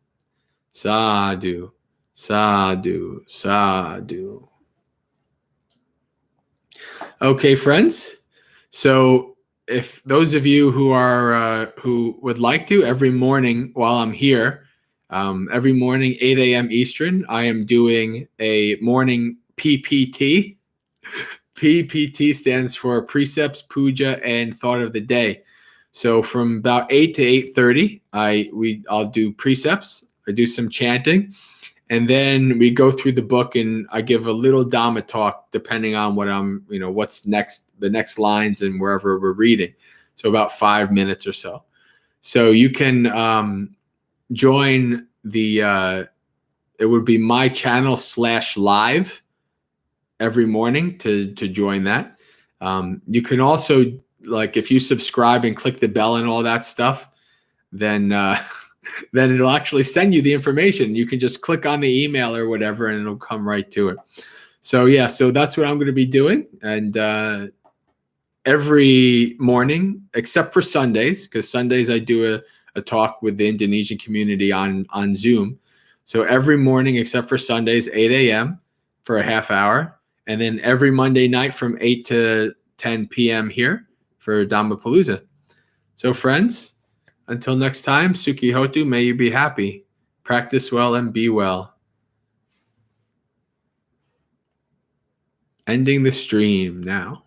Sadhu, sadhu, sadhu. Okay, friends. So if those of you who would like to, every morning while I'm here, every morning 8 a.m. Eastern, I am doing a morning PPT. PPT stands for Precepts, Puja, and Thought of the Day. So from about 8 to 8:30, I'll do precepts. I do some chanting, and then we go through the book, and I give a little Dhamma talk depending on what what's next, the next lines, and wherever we're reading. So about 5 minutes or so. So you can join the. It would be my channel /live. Every morning to join that. You can also, like, if you subscribe and click the bell and all that stuff, then it'll actually send you the information. You can just click on the email or whatever, and it'll come right to it. So yeah, so that's what I'm going to be doing, and every morning except for Sundays, because Sundays I do a talk with the Indonesian community on Zoom. So every morning except for Sundays, 8 a.m. for a half hour. And then every Monday night from 8 to 10 p.m. here for Dhammapalooza. So friends, until next time, Suki Hotu, may you be happy. Practice well and be well. Ending the stream now.